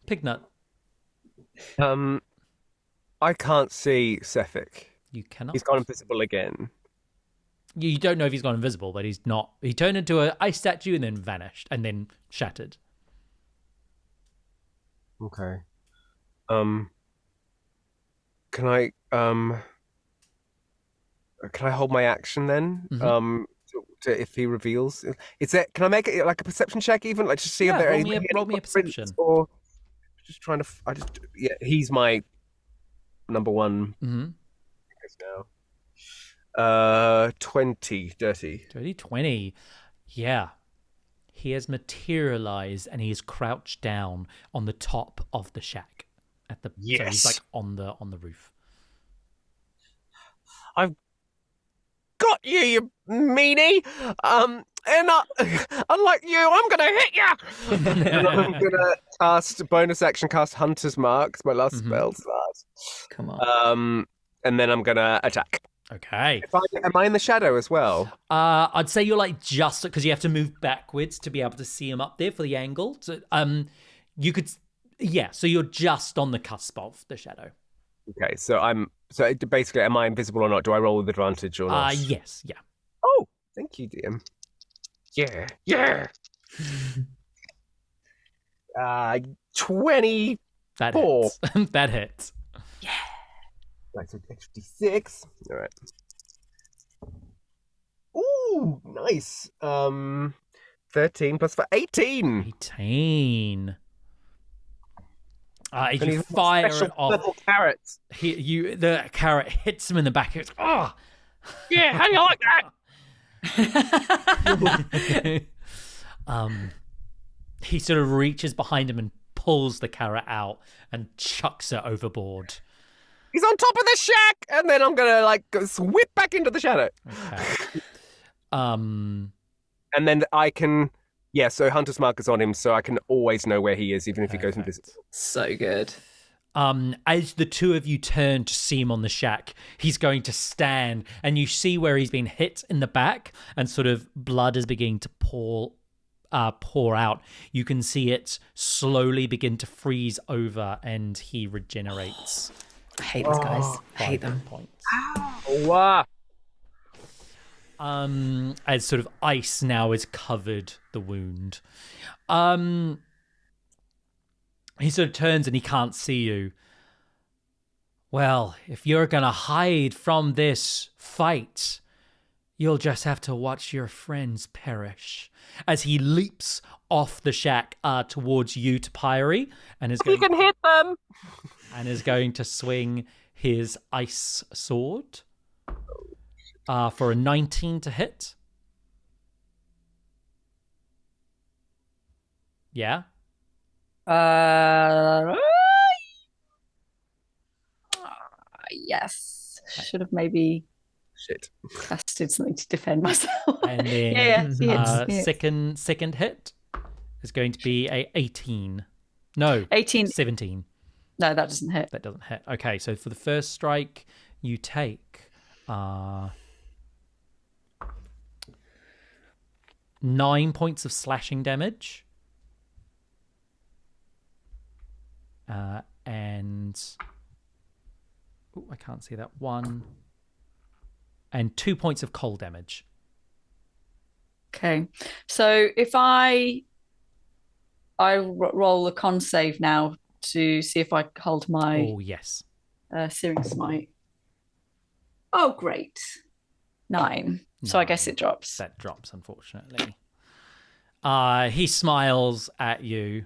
Pignut. I can't see Sefik. You cannot. He's gone invisible again. You don't know if he's gone invisible, but he's not. He turned into an ice statue and then vanished and then shattered. Okay. Can I hold my action then? To if he reveals, is that? Can I make it like a perception check even, like just see if there roll me a perception. Or just trying to. He's my number one. Now. 20 dirty. 20. Yeah. He has materialized and he is crouched down on the top of the shack. So he's like on the roof. I've got you, you meanie. And unlike you, I'm gonna hit you. And I'm gonna bonus action cast Hunter's Mark. It's my last spell slot. Come on. And then I'm gonna attack. Okay. Am I in the shadow as well? I'd say you're like just because you have to move backwards to be able to see him up there for the angle. So, you could, yeah. So you're just on the cusp of the shadow. Okay, so basically, am I invisible or not? Do I roll with advantage or not? Yes, yeah. Oh, thank you, DM. Yeah. 24. That hits. That hits. Right, so extra d6. All right. Ooh, nice. 13 plus 4, 18. 18. As you fire it off, purple carrots. The carrot hits him in the back. It's Yeah, how do you like that? He sort of reaches behind him and pulls the carrot out and chucks it overboard. He's on top of the shack, and then I'm gonna whip back into the shadow. Okay. And then I can, so Hunter's Mark is on him, so I can always know where he is, even if he goes invisible. So good. As the two of you turn to see him on the shack, he's going to stand, and you see where he's been hit in the back, and sort of blood is beginning to pour out. You can see it slowly begin to freeze over, and he regenerates. I hate these guys. I hate them. Points. Wow. As sort of ice now has covered the wound. He sort of turns and he can't see you. Well, if you're gonna hide from this fight, you'll just have to watch your friends perish. As he leaps off the shack towards you, Topiary, and is going, you can hit them. And is going to swing his ice sword for a 19 to hit. Yeah. Yes. Should have maybe casted something to defend myself. And then second hit is going to be a 18. No, 18. 17. No, that doesn't hit. That doesn't hit. Okay, so for the first strike, you take 9 points of slashing damage. And I can't see that one. And 2 points of cold damage. Okay, so if I roll a con save now to see if I hold my Searing Smite. Oh, great. 9. So I guess it drops. That drops, unfortunately. He smiles at you.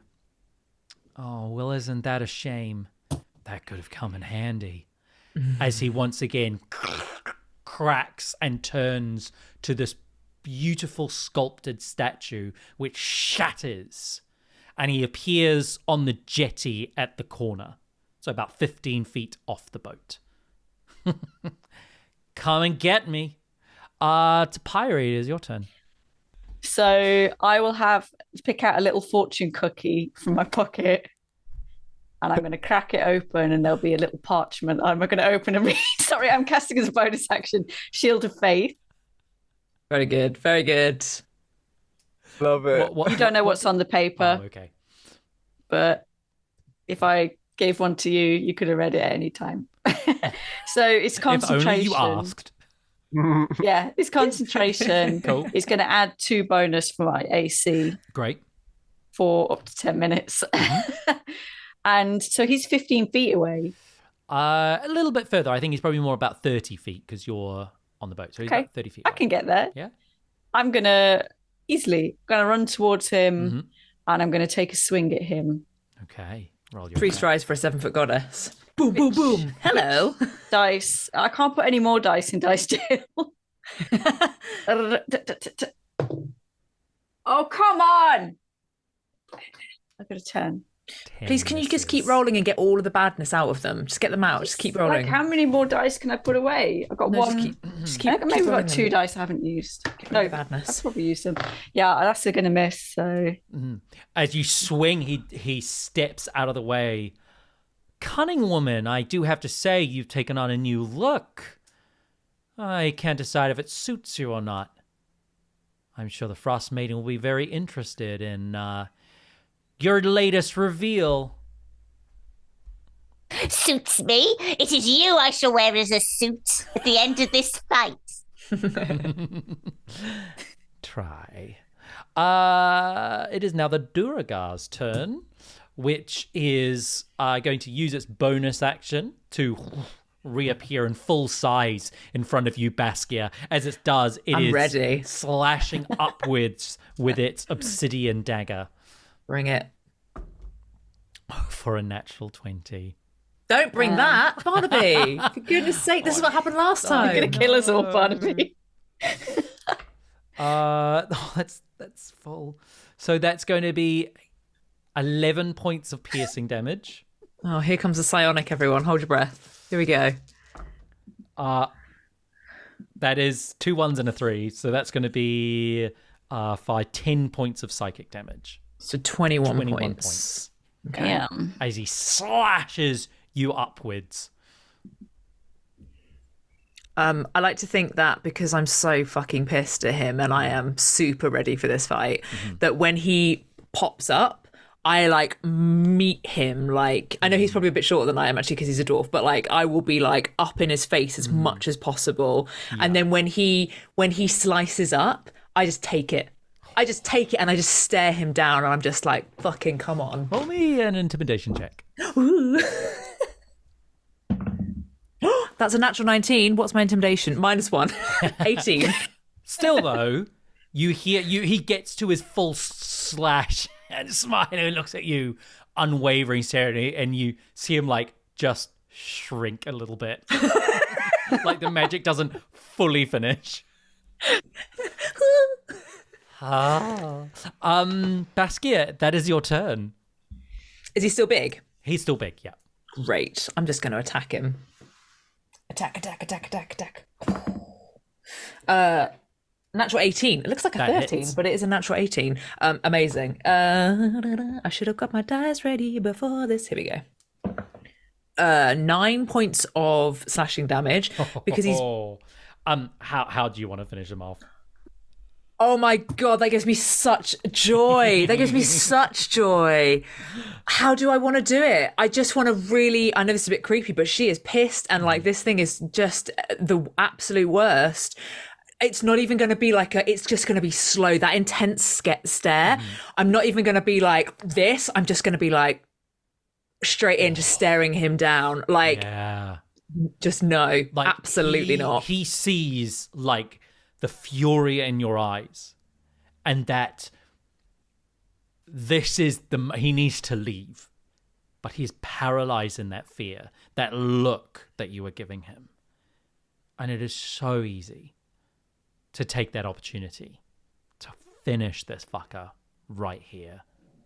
Oh, well, isn't that a shame? That could have come in handy. As he once again cracks and turns to this beautiful sculpted statue, which shatters. And he appears on the jetty at the corner. So about 15 feet off the boat. Come and get me. Topiary, it is your turn. So I will pick out a little fortune cookie from my pocket, and I'm going to crack it open, and there'll be a little parchment. I'm going to open and read. Sorry, I'm casting as a bonus action Shield of Faith. Very good. Very good. Love it. You don't know what's on the paper. Oh, okay. But if I gave one to you, you could have read it at any time. So it's concentration. If only you asked. Yeah, it's concentration. Cool. It's going to add 2 bonus for my AC. Great. For up to 10 minutes. And so he's 15 feet away. A little bit further. I think he's probably more about 30 feet because you're on the boat. So he's about 30 feet away. I can get there. Yeah. I'm going to run towards him, and I'm going to take a swing at him. Okay. Roll your 3 strides for a 7-foot goddess. Boom, boom, boom. Hello. Dice. I can't put any more dice in dice jail. Oh, come on. I got a 10. Please, can you just keep rolling and get all of the badness out of them? Just get them out. Just keep rolling. Like, how many more dice can I put away? I've got one. Just keep Maybe I've got rolling 2 them. dice I haven't used. No badness. I've probably used them. Yeah, that's going to miss. So as you swing, he steps out of the way. Cunning woman, I do have to say, you've taken on a new look. I can't decide if it suits you or not. I'm sure the Frostmaiden will be very interested in your latest reveal. Suits me. It is you I shall wear as a suit at the end of this fight. Try. It is now the Duragar's turn, which is going to use its bonus action to reappear in full size in front of you, Baskia. As it does, I'm ready. Slashing upwards with its obsidian dagger. Bring it. For a natural 20. Don't bring that, Barnaby. For goodness sake, this is what happened last time. You're going to kill us all, Barnaby. That's full. So that's going to be 11 points of piercing damage. Oh, here comes the psionic, everyone. Hold your breath. Here we go. That is 2 1s and a 3. So that's going to be 10 points of psychic damage. So 21 points. Okay. Yeah. As he slashes you upwards. I like to think that because I'm so fucking pissed at him and I am super ready for this fight, that when he pops up, I like meet him. Like, I know he's probably a bit shorter than I am actually because he's a dwarf, but like I will be like up in his face as much as possible. Yeah. And then when he slices up, I just take it. And I just stare him down and I'm just like, fucking come on. Roll me an intimidation check. Ooh. That's a natural 19. What's my intimidation? -1. 18. Still though, you hear he gets to his full slash and smiling and looks at you, unwavering stare, and you see him like just shrink a little bit. Like the magic doesn't fully finish. Baskia, that is your turn. Is he still big? He's still big, yeah. Great. I'm just going to attack him. Attack. Natural 18. It looks like a That 13, hits. but it is a natural 18. Amazing. I should have got my dice ready before this. Here we go. 9 points of slashing damage because he's... How do you want to finish him off? Oh my God, that gives me such joy. How do I want to do it? I just want to really, I know this is a bit creepy, but she is pissed and like this thing is just the absolute worst. It's not even going to be like it's just going to be slow, that intense stare. I'm not even going to be like this. I'm just going to be like straight in, just staring him down. Like, yeah. Just no, Like, absolutely not. He sees like the fury in your eyes and that this is he needs to leave, but he's paralyzed in that fear, that look that you are giving him. And it is so easy to take that opportunity to finish this fucker right here,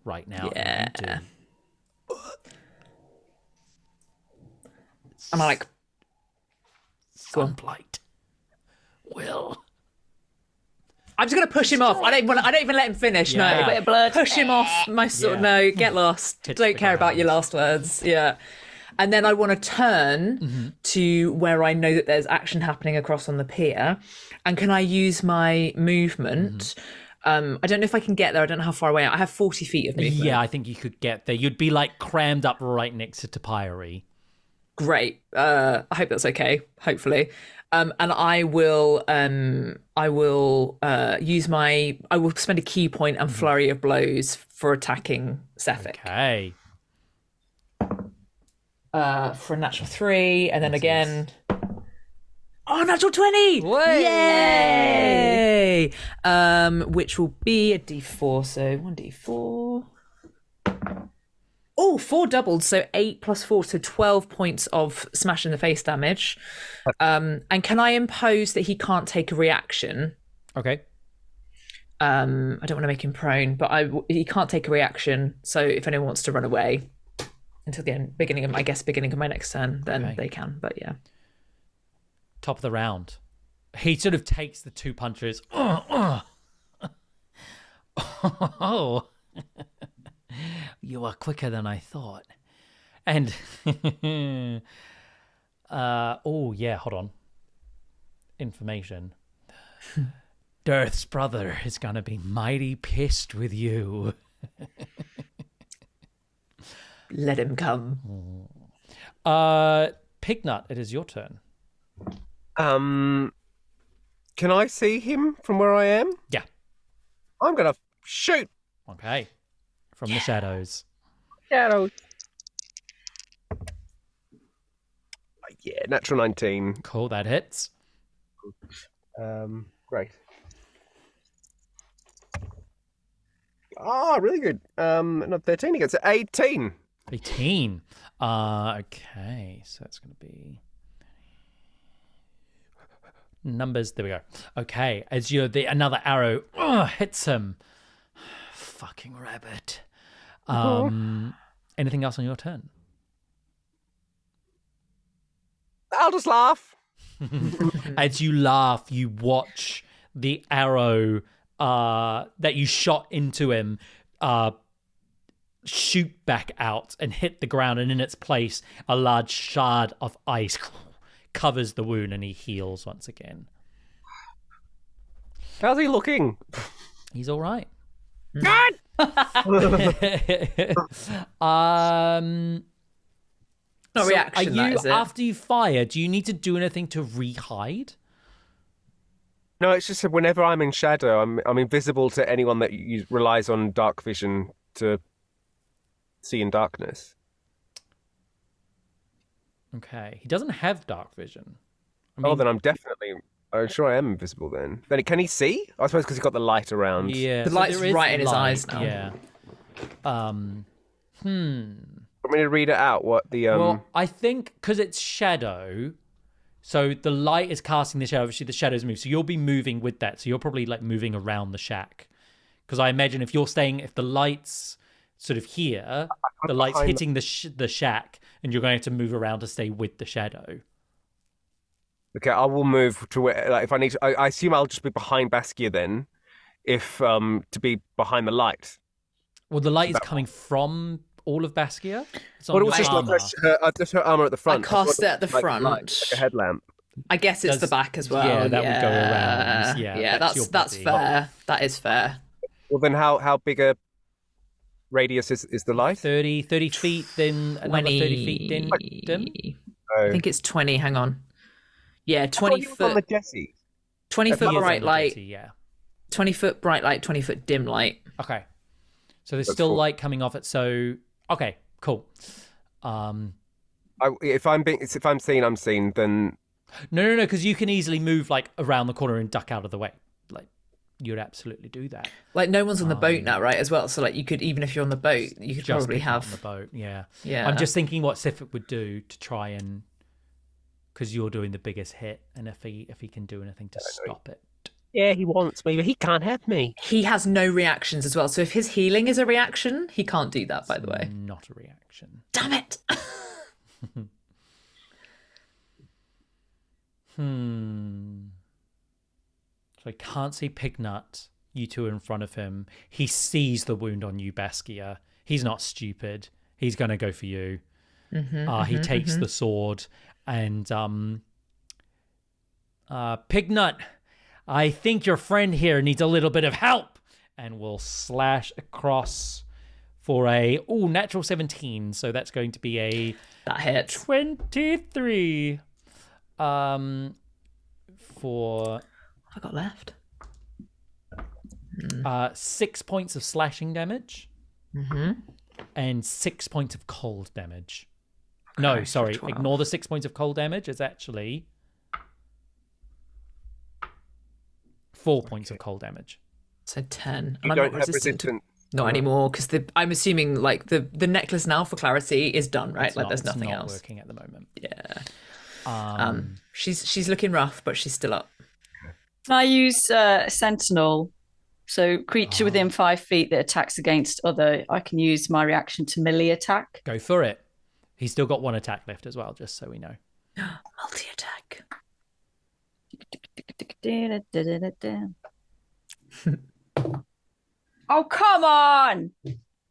right now. Yeah. And I'm like, Sunblight will. I'm just gonna push him off. I don't even let him finish. Yeah. No, Bit of blood. push him off. My sword. Yeah. No, get lost. Hits Don't the care about ground. your last words. Yeah. And then I want to turn to where I know that there's action happening across on the pier. And can I use my movement? I don't know if I can get there. I don't know how far away. I have 40 feet of movement. Yeah, I think you could get there. You'd be like crammed up right next to Topiary. Great. I hope that's okay. Hopefully. And I will spend a key point and flurry of blows for attacking Sephic. Okay. For a natural 3, and then again. Oh, natural 20! Way! Yay! Which will be a d4, so 1d4. Oh, 4 doubled, so 8 plus 4, so 12 points of smash in the face damage. And can I impose that he can't take a reaction? Okay. I don't want to make him prone, but he can't take a reaction. So if anyone wants to run away until the beginning of my next turn, then Okay. they can. But yeah. Top of the round. He sort of takes the 2 punches. Oh. You are quicker than I thought. And hold on. information. Dearth's brother is gonna be mighty pissed with you. Let him come. Pignut, it is your turn. Can I see him from where I am? Yeah. I'm gonna shoot. Okay. From the shadows. Shadows. Yeah, natural 19. Cool, that hits. Great. Really good. Not 13 against 18. 18. Okay, so that's going to be numbers. There we go. Okay, as another arrow hits him. Fucking rabbit. Anything else on your turn? I'll just laugh. As you laugh, you watch the arrow that you shot into him shoot back out and hit the ground, and in its place, a large shard of ice covers the wound, and he heals once again. How's he looking? He's all right. God! Not reaction, that, is it? After you fire, do you need to do anything to re-hide? No, it's just that whenever I'm in shadow, I'm invisible to anyone that relies on dark vision to see in darkness. Okay. He doesn't have dark vision. Then I'm sure I am invisible then. Then can he see? I suppose because he's got the light around. Yeah. The light's right in his eyes now. Yeah. Want me to read it out? What the Well, I think because it's shadow, so the light is casting the shadow. Obviously, the shadows move, so you'll be moving with that. So you're probably like moving around the shack. Because I imagine if the light's sort of here, the light's hitting the shack, and you're going to have to move around to stay with the shadow. Okay, I will move to where. Like, if I need to, I assume I'll just be behind Baskia then, if to be behind the light. Well, the light is coming from all of Baskia. It's Well, on it was your just armor. just her armor at the front. I cast it at the front. Like a headlamp. I guess it's the back as well. Yeah, that would go around. Yeah, that's fair. That is fair. Well, then how big a radius is the light? 30 feet, then another 30 feet, then dim. I think it's 20. Hang on. Yeah, 20 foot. On the Jesse. 20 foot bright light. Jetty, yeah. 20 foot bright light, 20 foot dim light. Okay. So there's still light coming off it. So okay, cool. If I'm seen, I'm seen. Then no, because you can easily move like around the corner and duck out of the way. Like you'd absolutely do that. Like no one's on the boat now, right? As well, so like you could, even if you're on the boat, you could Just probably have on the boat. Yeah. Yeah. I'm just thinking what Sifit would do to try and, because you're doing the biggest hit, and if he can do anything to stop it. yeah, he wants me, but he can't have me. He has no reactions as well. So if his healing is a reaction, he can't do that. By the way, Not a reaction. damn it. So I can't see Pignut. You two are in front of him. He sees the wound on you, Baskia. He's not stupid. He's going to go for you. He takes the sword and Pignut, I think your friend here needs a little bit of help, and will slash across for a natural 17. So that's going to be a That hits. 23. For What have I got left? 6 points of slashing damage, and 6 points of cold damage. No, sorry, 12. ignore the 6 points of cold damage. It's actually 4 points of cold damage. So 10. You And I'm don't not have resistant to... resistance. Not anymore, because I'm assuming like the necklace now, for clarity, is done, right? It's like not- there's it's nothing not else. working at the moment. Yeah. She's looking rough, but she's still up. Can I use Sentinel? So creature within 5 feet that attacks against other, I can use my reaction to melee attack. Go for it. He's still got one attack left as well, just so we know. Multi-attack. Oh, come on!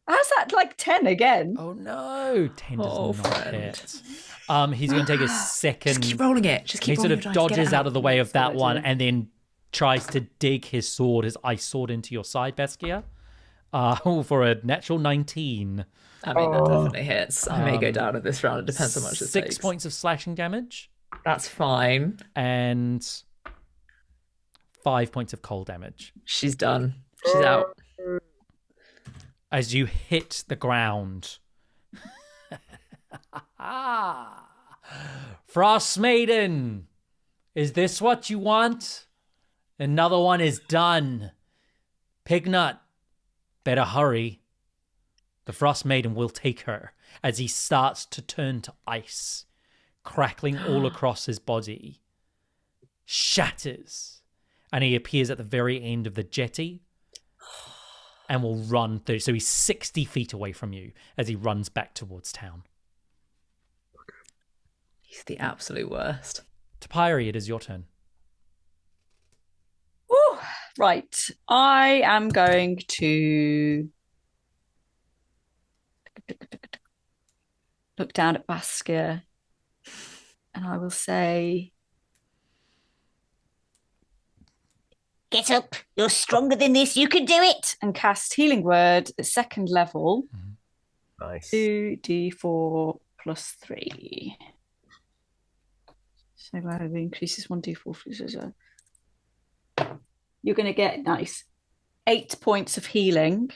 How's that like 10 again? Oh no, 10 does not friend. hit. He's going to take a second. Just keep rolling it. Just keep He sort rolling of your dice, get dodges it out of the way of that what I one do. and then tries to dig his sword, his ice sword, into your side, Baskia. For a natural 19. I mean, that definitely hits. I may go down in this round. It depends how much it 6 takes. points of slashing damage That's fine. and 5 points of cold damage. She's done. She's out. As you hit the ground. Frostmaiden, is this what you want? Another one is done. Pignut, better hurry. The Frostmaiden will take her as he starts to turn to ice, crackling all across his body. Shatters, and he appears at the very end of the jetty and will run through. So he's 60 feet away from you as he runs back towards town. He's the absolute worst. Topiary, it is your turn. Ooh, right. I am going to look down at Baskia and I will say, Get up. You're stronger than this. You can do it. and cast Healing Word at second level, Nice. 2d4 plus 3. So that increases 1d4. You're going to get, nice, 8 points of healing.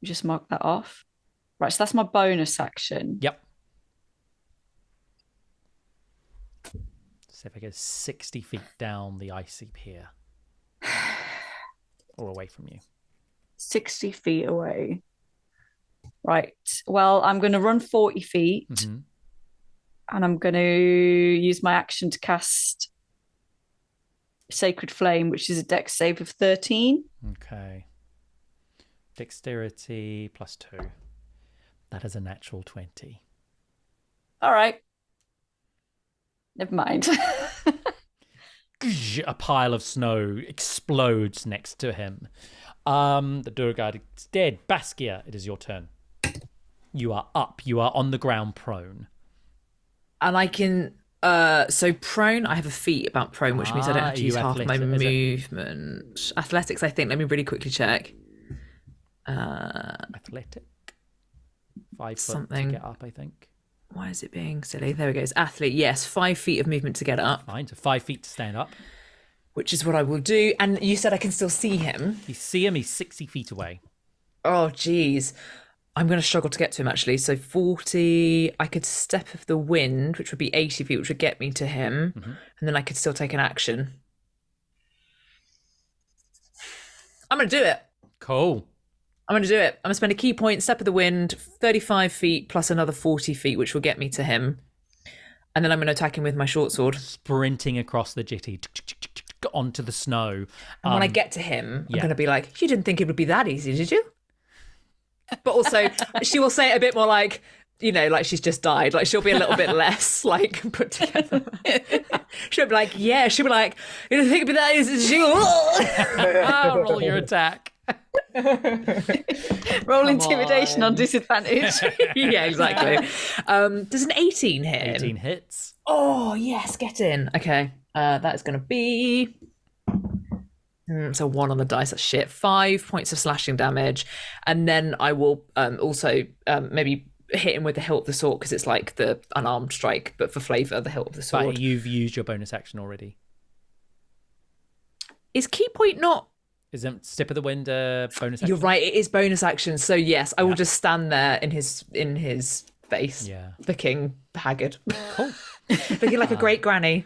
Just mark that off. Right, so that's my bonus action. Yep. So if I go 60 feet down the icy pier. Or away from you. 60 feet away. Right. Well, I'm going to run 40 feet Mhm. and I'm going to use my action to cast Sacred Flame, which is a dex save of 13. Okay. Dexterity plus 2. That is a natural 20. All right. Never mind. A pile of snow explodes next to him. The Durgard is dead. Baskia, it is your turn. You are up. You are on the ground prone. And I can so prone, I have a feat about prone, which means I don't have to you use half my athletic, is it? movement. Athletics, I think. Let me really quickly check. Athletic. 5 foot Something. to get up, I think. Why is it being silly? There we go. It's athlete. Yes, 5 feet of movement to get up, Fine. So 5 feet to stand up. which is what I will do. And you said I can still see him. You see him, he's 60 feet away. Oh, geez. I'm going to struggle to get to him, actually. So 40, I could step of the wind, which would be 80 feet, which would get me to him. And then I could still take an action. I'm going to do it. Cool. I'm going to do it. I'm going to spend a key point, step of the wind, 35 feet plus another 40 feet, which will get me to him. And then I'm going to attack him with my short sword. Sprinting across the jetty onto the snow. And when I get to him, yeah. I'm going to be like, you didn't think it would be that easy, did you? But also, she will say it a bit more like, you know, like she's just died. Like she'll be a little bit less like put together. She'll be like, yeah. She'll be like, you didn't think it'd be that easy, did you? Roll your attack. Roll intimidation on disadvantage. Yeah, exactly. Does an 18 hit? 18 hits. Oh, yes, get in. Okay, that is going to be... it's a 1 on the dice, that's shit. 5 points of slashing damage. And then I will also maybe hit him with the hilt of the sword, because it's like the unarmed strike, but for flavour, the hilt of the sword. But you've used your bonus action already. Is key point not... Isn't Step of the Wind bonus action? You're right, it is bonus action. So yes, I will just stand there in his face, Yeah. looking haggard. Cool. Looking like a great granny.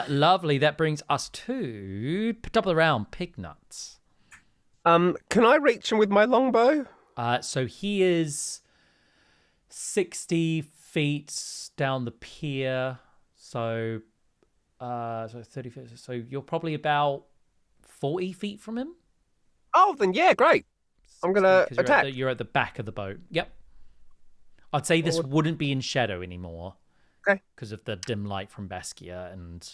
Lovely. That brings us to top of the round, Pignuts. Can I reach him with my longbow? So he is 60 feet down the pier. So 30 feet. So you're probably about 40 feet from him. Oh, then yeah, great. I'm gonna 'Cause attack. You're at the back of the boat. Yep. I'd say this wouldn't be in shadow anymore. Okay. Because of the dim light from Baskia and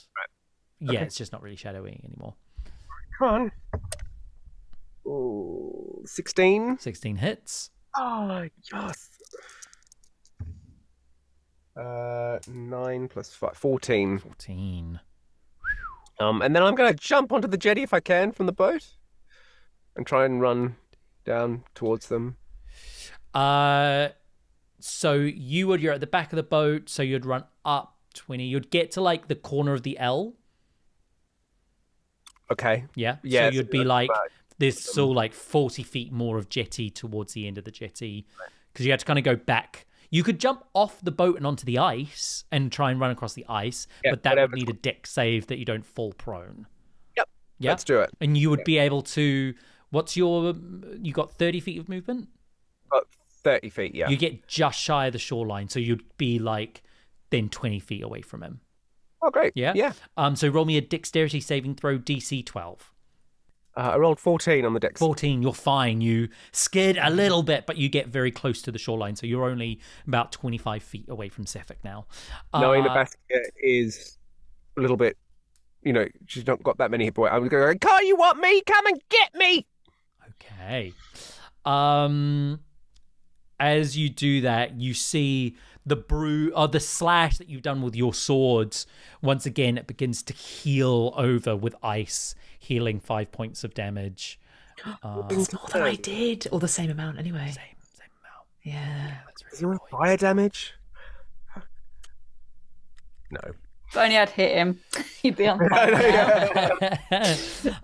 yeah, it's just not really shadowy anymore. Come on. 16. 16 hits. Oh, yes. 9 plus 5, 14. 14. And then I'm going to jump onto the jetty if I can from the boat and try and run down towards them. So you're at the back of the boat, so you'd run up 20. You'd get to like the corner of the L. Okay. Yeah. Yeah, So you'd be like, there's still like 40 feet more of jetty towards the end of the jetty, because you had to kind of go back. You could jump off the boat and onto the ice and try and run across the ice, but that would need a deck save that you don't fall prone. Yep. Yeah. Let's do it. And you would be able to. You got 30 feet of movement? 30 feet, yeah. You get just shy of the shoreline, so you'd be like then 20 feet away from him. Oh, great. Yeah? Yeah. So roll me a dexterity saving throw, DC 12. I rolled 14 on the dex. 14, you're fine. You skid a little bit, but you get very close to the shoreline, so you're only about 25 feet away from Suffolk now. Knowing that Baskia is a little bit, she's not got that many hit points, I'm going to go, Carl, you want me? Come and get me! Okay. As you do that, you see the slash that you've done with your swords. Once again, it begins to heal over with ice, healing 5 points of damage. It's more than I did, or the same amount anyway. Same amount. Yeah. Does he want fire damage? No. If only I'd hit him, he'd be on fire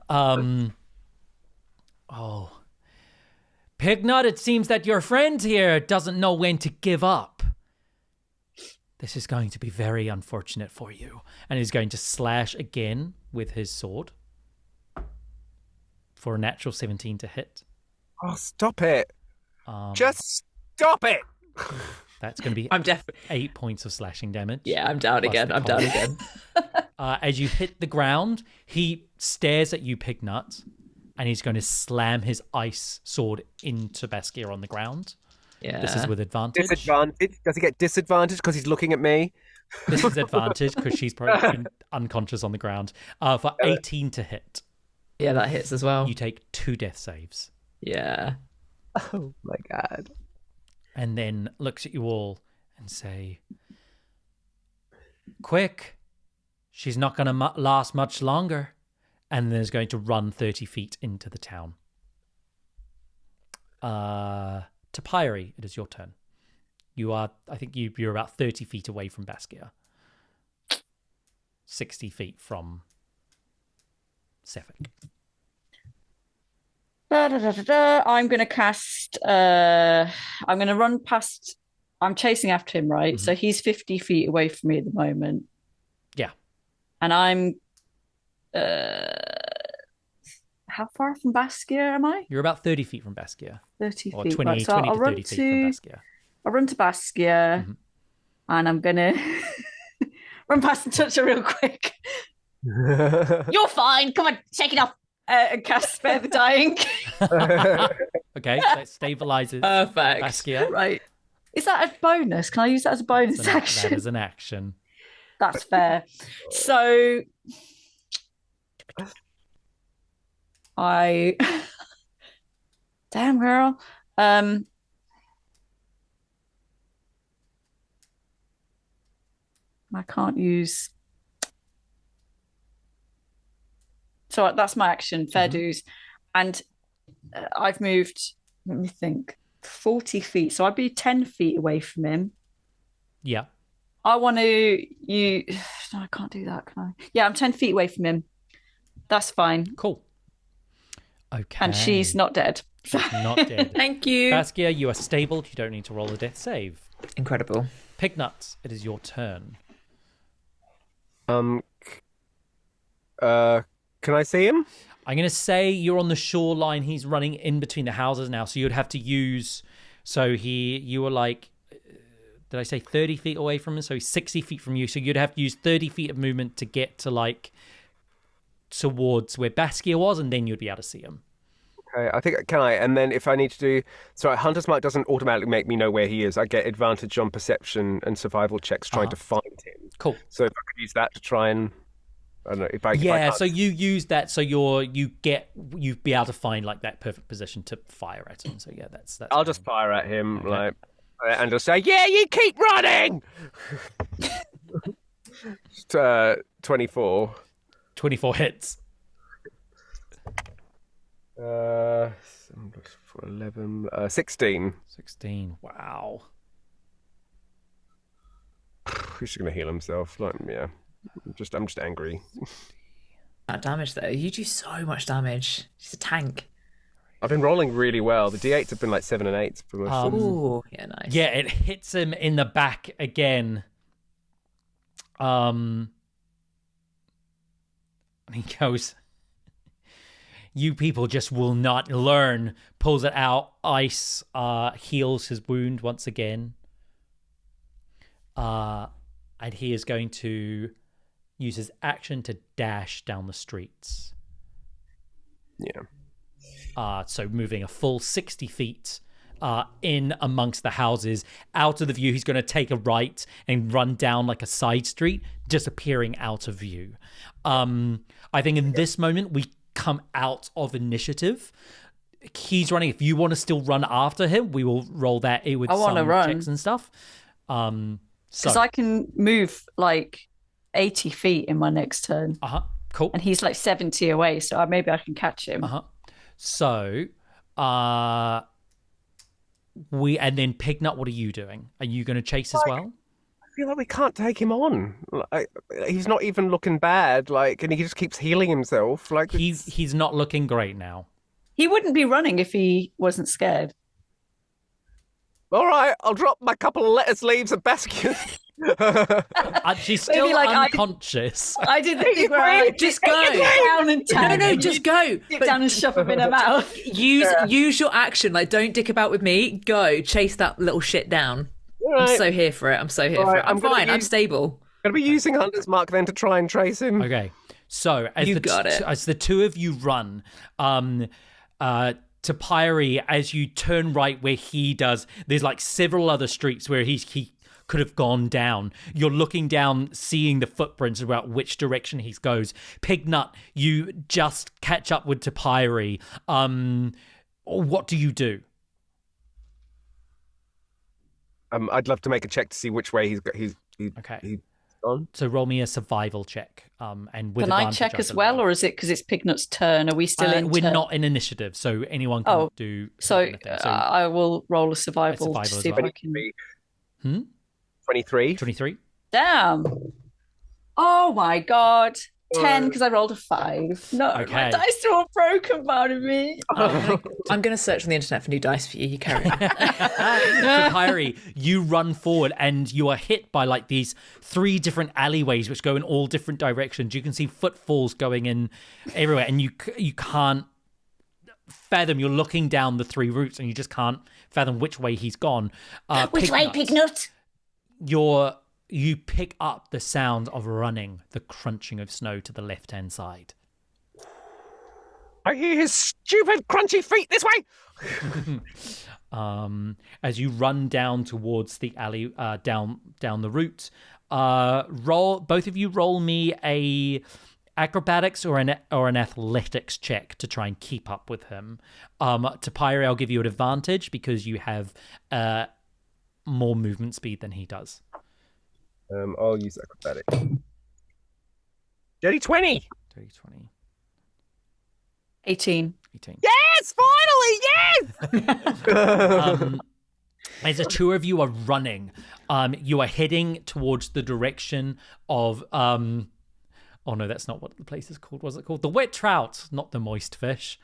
now. Oh. Pignut, it seems that your friend here doesn't know when to give up. This is going to be very unfortunate for you. And he's going to slash again with his sword for a natural 17 to hit. Oh, stop it. Just stop it. That's going to be 8 points of slashing damage. Yeah, I'm down again. As you hit the ground, he stares at you, Pignut, and he's going to slam his ice sword into Baskia on the ground. Yeah. This is with advantage. Disadvantage? Does he get disadvantage because he's looking at me? This is advantage because she's probably unconscious on the ground. For 18 to hit. Yeah, that hits as well. You take 2 death saves. Yeah. Oh my god. And then looks at you all and say, quick, she's not going to last much longer. And then is going to run 30 feet into the town. Topiary, it is your turn. I think you're about 30 feet away from Baskia. 60 feet from Suffolk. I'm going to cast... I'm going to run past... I'm chasing after him, right? Mm-hmm. So he's 50 feet away from me at the moment. Yeah. And I'm... how far from Baskia am I? You're about 30 feet from Baskia. 30 feet. Or 20 to 30 feet from Baskia. I'll run to Baskia, and I'm going to run past and touch her real quick. You're fine. Come on, shake it off. And cast Spare the Dying. Okay, that stabilizes Perfect. Baskia. Right. Is that a bonus? Can I use that as a bonus action? That is an action. That's fair. So... Damn, girl. I can't use... So that's my action, fair dues. And I've moved, let me think, 40 feet. So I'd be 10 feet away from him. Yeah. I want to... No, I can't do that, can I? Yeah, I'm 10 feet away from him. That's fine. Cool. Okay. And she's not dead. Not dead. Thank you. Baskia, you are stable. You don't need to roll a death save. Incredible. Pignut, it is your turn. Can I see him? I'm going to say you're on the shoreline. He's running in between the houses now. So you'd have to use... you were like... Did I say 30 feet away from him? So he's 60 feet from you. So you'd have to use 30 feet of movement to get to like... towards where Baskia was, and then you'd be able to see him. Okay, I think, can I? And then if I need to do... Sorry, Hunter's Mark doesn't automatically make me know where he is. I get advantage on perception and survival checks trying to find him. Cool. So if I could use that to try and I don't know if I. Yeah, if I can't- so you use that, so you'd be able to find like that perfect position to fire at him. So yeah, that's. I'll just fire at him and just say, "Yeah, you keep running." 24. 24 hits. 11, 16. 16. Wow. He's just gonna heal himself. Like, yeah, I'm just angry. That damage though, you do so much damage. She's a tank. I've been rolling really well. The D8s have been like 7 and 8s for most of them. Ooh, yeah, nice. Yeah, it hits him in the back again. And he goes, "You people just will not learn." Pulls it out. Ice heals his wound once again. And he is going to use his action to dash down the streets. Yeah. So moving a full 60 feet in amongst the houses, out of the view. He's going to take a right and run down like a side street, disappearing out of view. I think in this moment, we come out of initiative. He's running. If you want to still run after him, we will roll that with some checks and stuff. Because I can move like 80 feet in my next turn. Cool. And he's like 70 away, so maybe I can catch him. So, and then Pignut, what are you doing? Are you going to chase as well? I feel like we can't take him on. He's not even looking bad. And he just keeps healing himself. He's not looking great now. He wouldn't be running if he wasn't scared. All right, I'll drop my couple of lettuce leaves at Baskia. She's still unconscious. I didn't think just go down and no, just go. Sit down and shove him in her mouth. Use your action. Like, don't dick about with me. Go chase that little shit down. Right. I'm so here for it. I'm I'm fine. I'm stable. I'm gonna be using Hunter's Mark then to try and trace him. Okay, so as the two of you run, Topiary, as you turn right where he does, there's like several other streets where he could have gone down. You're looking down, seeing the footprints about which direction he goes. Pignut, you just catch up with Topiary. What do you do? I'd love to make a check to see which way he's gone. So roll me a survival check. And with can I check as well, or is it because it's Pignut's turn? Are we still in? We're not in initiative, so anyone can do. So I will roll a survival to see if I can. 23. 23. Damn. Oh my god. 10 because I rolled a 5. No, my dice are all broken, part of me. I'm going to search on the internet for new dice for you. You carry on. Topiary, you run forward and you are hit by like these 3 different alleyways which go in all different directions. You can see footfalls going in everywhere, and you can't fathom. You're looking down the 3 routes and you just can't fathom which way he's gone. Which way, Pignut? You pick up the sound of running, the crunching of snow to the left-hand side. I hear his stupid crunchy feet this way. As you run down towards the alley, down the route, both of you roll me a acrobatics or an athletics check to try and keep up with him. Topiary, I'll give you an advantage because you have more movement speed than he does. I'll use acrobatics. Dirty 20. Dirty 20. 18. Yes, finally, yes. As the 2 of you are running, you are heading towards the direction of oh no, that's not what the place is called. What's it called? The Wet Trout, not the Moist Fish.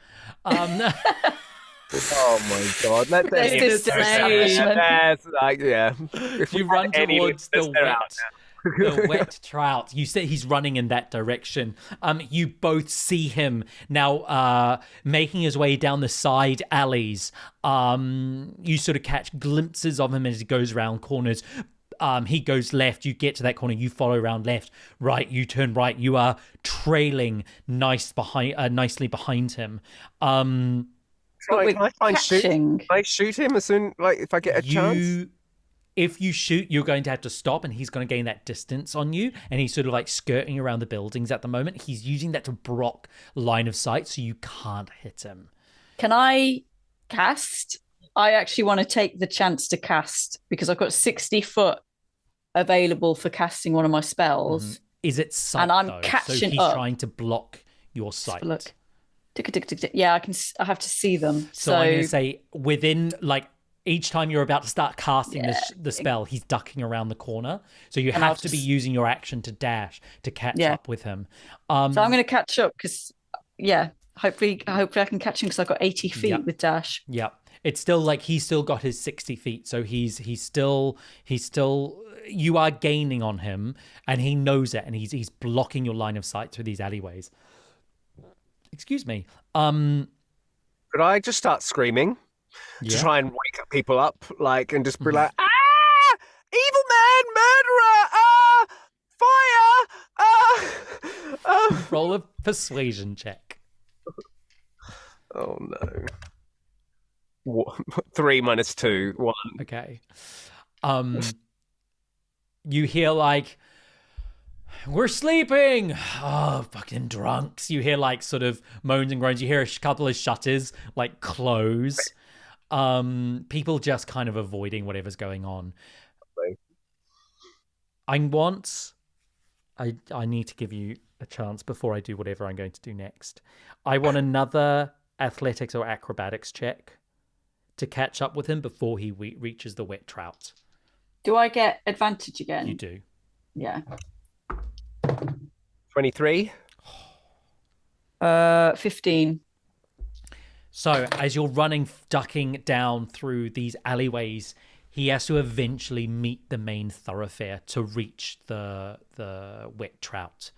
Oh my god! There's That's like, yeah. If you run towards the wet trout, you say he's running in that direction. You both see him now making his way down the side alleys. You sort of catch glimpses of him as he goes around corners. He goes left, you get to that corner, you follow around left, right, you turn right. You are trailing nicely behind him. Can I shoot him as soon, like if I get a chance? if you shoot, you're going to have to stop, and he's going to gain that distance on you, and he's sort of like skirting around the buildings at the moment. He's using that to block line of sight, so you can't hit him. Can I cast? I actually want to take the chance to cast because I've got 60 foot available for casting one of my spells. Mm-hmm. Is it sight, and I'm though? catching so he's up. trying to block your sight. Look. Yeah, I have to see them. So I'm going to say within, like, each time you're about to start casting the spell, he's ducking around the corner. So you have to be using your action to dash to catch up with him. So I'm going to catch up because, hopefully I can catch him because I've got 80 feet with dash. Yeah. It's still like he's still got his 60 feet. So he's still, you are gaining on him, and he knows it, and he's blocking your line of sight through these alleyways. Excuse me. Could I just start screaming to try and wake up people up, like, and just be like, "Ah, evil man, murderer! Fire! Roll a persuasion check. Oh no! 3 minus 2, 1. Okay. You hear like, "We're sleeping." Oh, fucking drunks. You hear like sort of moans and groans. You hear a couple of shutters like close. People just kind of avoiding whatever's going on. I need to give you a chance before I do whatever I'm going to do next. I want another athletics or acrobatics check to catch up with him before he reaches the wet trout. Do I get advantage again? You do. Yeah. 23. 15. So as you're running, ducking down through these alleyways, he has to eventually meet the main thoroughfare to reach the wet trout.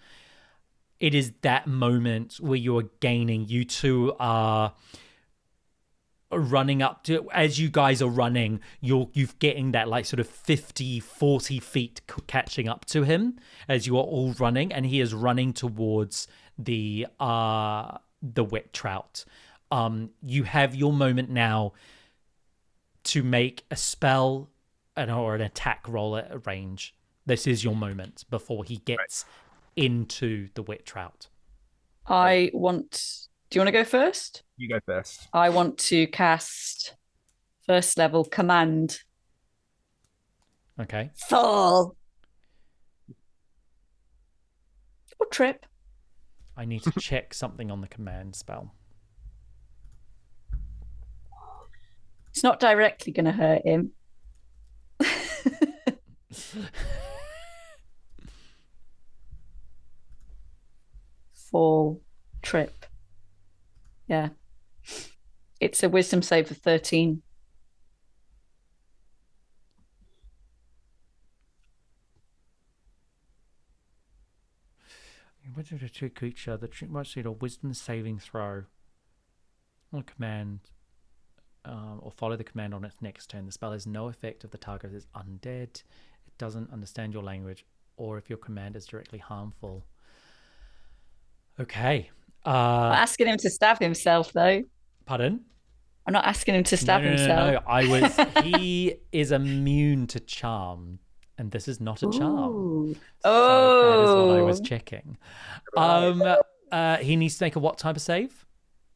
It is that moment where you're gaining. You two are running up to, as you guys are running, you're getting that like sort of 40 feet catching up to him as you are all running, and he is running towards the wet trout. You have your moment now to make a spell or an attack roll at range. This is your moment before he gets into the wet trout. Do you want to go first? You go first. I want to cast first level command. Okay. Fall. Or trip. I need to check something on the command spell. It's not directly going to hurt him. Fall, trip. Yeah. It's a wisdom save of 13. What did a true creature? The trick must need a wisdom saving throw on a command, or follow the command on its next turn. The spell has no effect if the target is undead, it doesn't understand your language, or if your command is directly harmful. Okay. I'm asking him to stab himself, though. Pardon? I'm not asking him to stab himself. No. He is immune to charm, and this is not a charm. Ooh. So that is what I was checking. He needs to make a what type of save?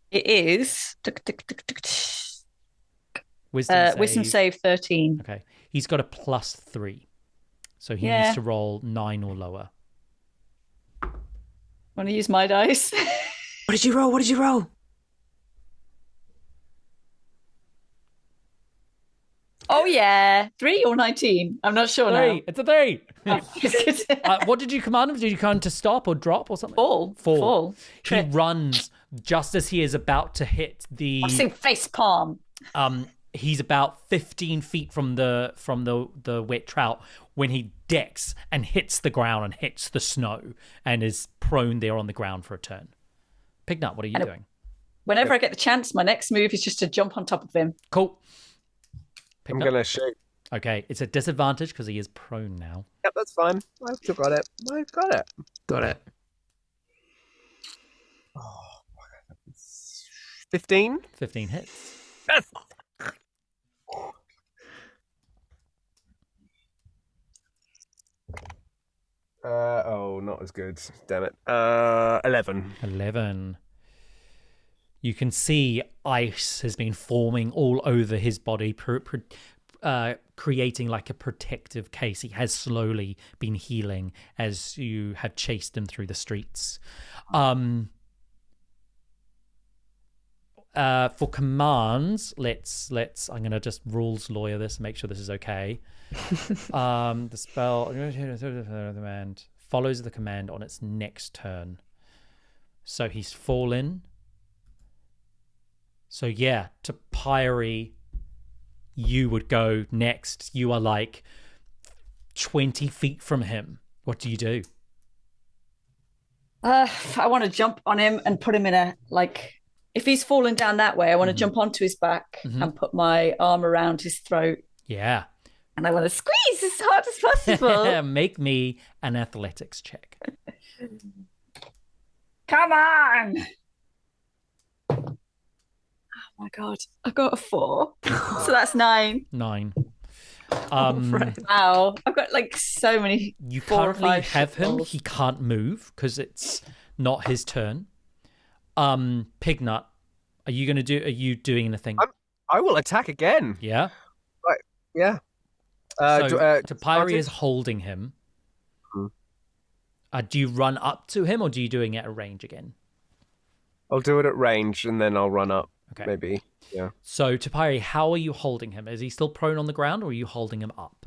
It is Wisdom save 13. Okay. He's got a +3. So he needs to roll 9 or lower. Want to use my dice? What did you roll? Oh, yeah. 3 or 19? I'm not sure 3. now. It's a 3. Oh, What did you command him? Did you command him to stop or drop or something? Fall. He Trip. runs just as he is about to hit the... I'm saying face palm. He's about 15 feet from the wet trout when he decks and hits the ground and hits the snow and is prone there on the ground for a turn. Pignut, what are you doing? Whenever I get the chance, my next move is just to jump on top of him. Cool. I'm going to shoot. Okay, it's a disadvantage because he is prone now. Yep, that's fine. I've still got it. Got it. 15? 15 hits. Yes. Not as good. Damn it. 11. 11. You can see ice has been forming all over his body, creating like a protective case. He has slowly been healing as you have chased him through the streets. For commands, let's I'm gonna just rules lawyer this and make sure this is okay. The spell command follows the command on its next turn. So he's fallen. So yeah, Topiary, you would go next. You are like 20 feet from him. What do you do? I want to jump on him and put him in a, like, if he's fallen down that way, I want to jump onto his back and put my arm around his throat. Yeah. And I want to squeeze as hard as possible. Make me an athletics check. Come on. Oh my God. I got a 4. So that's 9. 9. Wow. I've got like so many. You 4 or currently 5 have him. rolls. He can't move because it's not his turn. Pignut, are you doing anything? I will attack again. Yeah. Right. Yeah. Topiary is holding him. Do you run up to him or do you doing it at range again? I'll do it at range and then I'll run up. Okay. Maybe. Yeah. So Topiary, how are you holding him? Is he still prone on the ground or are you holding him up?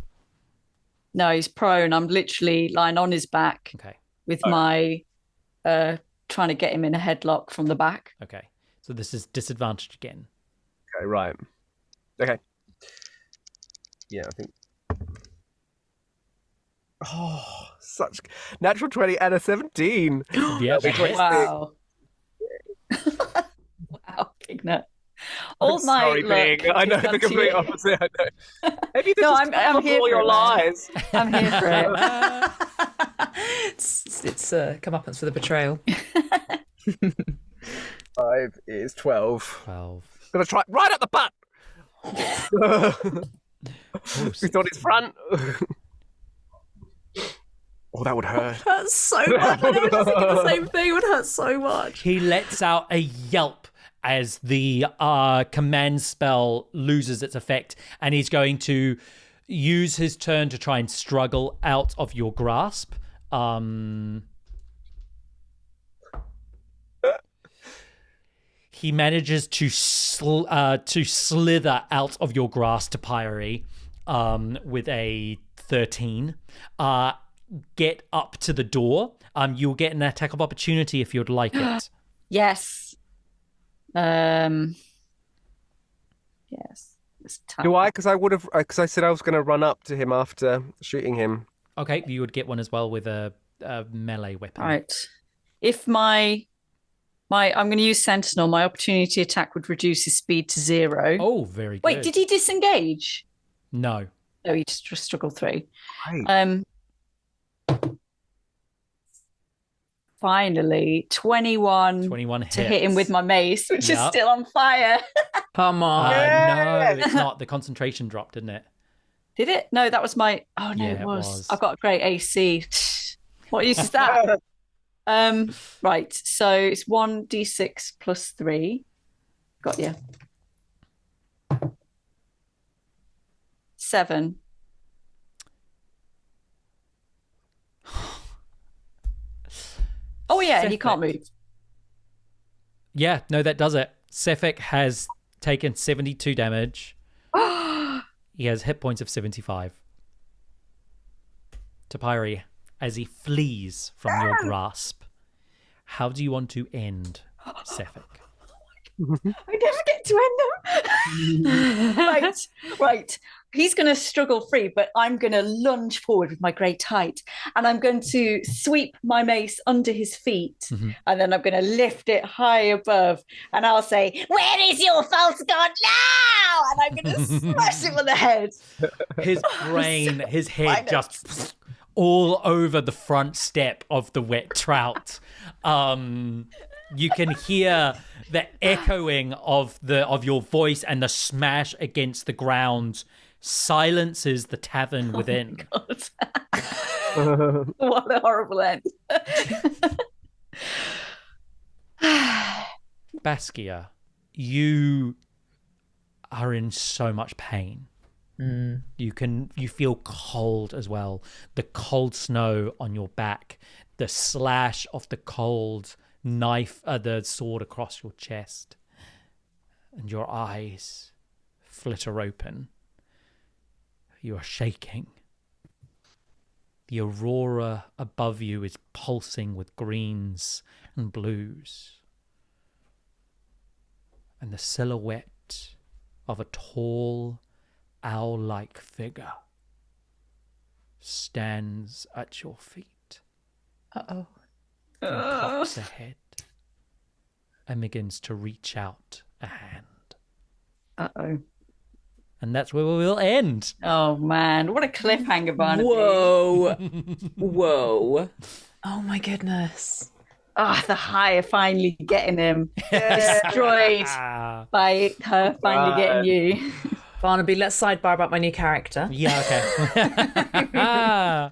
No, he's prone. I'm literally lying on his back Okay. with my trying to get him in a headlock from the back. Okay. So this is disadvantaged again. Okay, right. Okay. Yeah, I think. Oh, such natural 20 out of 17. Yeah. Wow. Wow, Pignut. All I'm my sorry, luck Big. I know has gone the to complete you. opposite. I know. Maybe this No, is I'm here all for your it, man. lies. I'm here for it. It's comeuppance for the betrayal. 5 is 12. 12. Gonna try right at the butt. He's on his front. Oh, that would hurt. Hurts so much. I was just thinking the same thing. It would hurt so much. He lets out a yelp as the command spell loses its effect, and he's going to use his turn to try and struggle out of your grasp. He manages to slither out of your grasp, Topiary, with a 13. Get up to the door. You'll get an attack of opportunity if you'd like it. Yes. Yes. It's tough. Do I? Because I would have. Because I said I was going to run up to him after shooting him. Okay, you would get one as well with a melee weapon. Right. If my I'm going to use Sentinel, my opportunity attack would reduce his speed to 0. Oh, very good. Wait, did he disengage? No. No, he just struggled through. Right. Finally, 21 21 to hit him with my mace, which is Yep. still on fire. Come on. No, it's not. The concentration dropped, didn't it? Did it? No, that was my. Oh no, Yeah, it it was. was. I've got a great AC. What use is that? Right. So it's 1d6 plus 3. Got you. 7. Oh yeah, and he can't move. Yeah, no, that does it. Sefik has taken 72 damage. He has hit points of 75. Topiary, as he flees from your grasp, how do you want to end Sefik? I never get to end them. Right. He's going to struggle free, but I'm going to lunge forward with my great height, and I'm going to sweep my mace under his feet, and then I'm going to lift it high above, and I'll say, "Where is your false god now?" And I'm going to smash him on the head. His brain, his head just all over the front step of the wet trout. You can hear the echoing of your voice and the smash against the ground silences the tavern within. God. What a horrible end. Baskia, you are in so much pain. You feel cold as well. The cold snow on your back, the slash of the cold knife, the sword across your chest, and your eyes flitter open. You are shaking. The aurora above you is pulsing with greens and blues. And the silhouette of a tall, owl-like figure stands at your feet. Uh-oh. And cocks a head and begins to reach out a hand. Uh-oh. And that's where we will end. Oh, man. What a cliffhanger, Barnaby. Whoa. Whoa. Oh, my goodness. Ah, the high of finally getting him destroyed by her finally getting you. Barnaby, let's sidebar about my new character. Yeah, okay.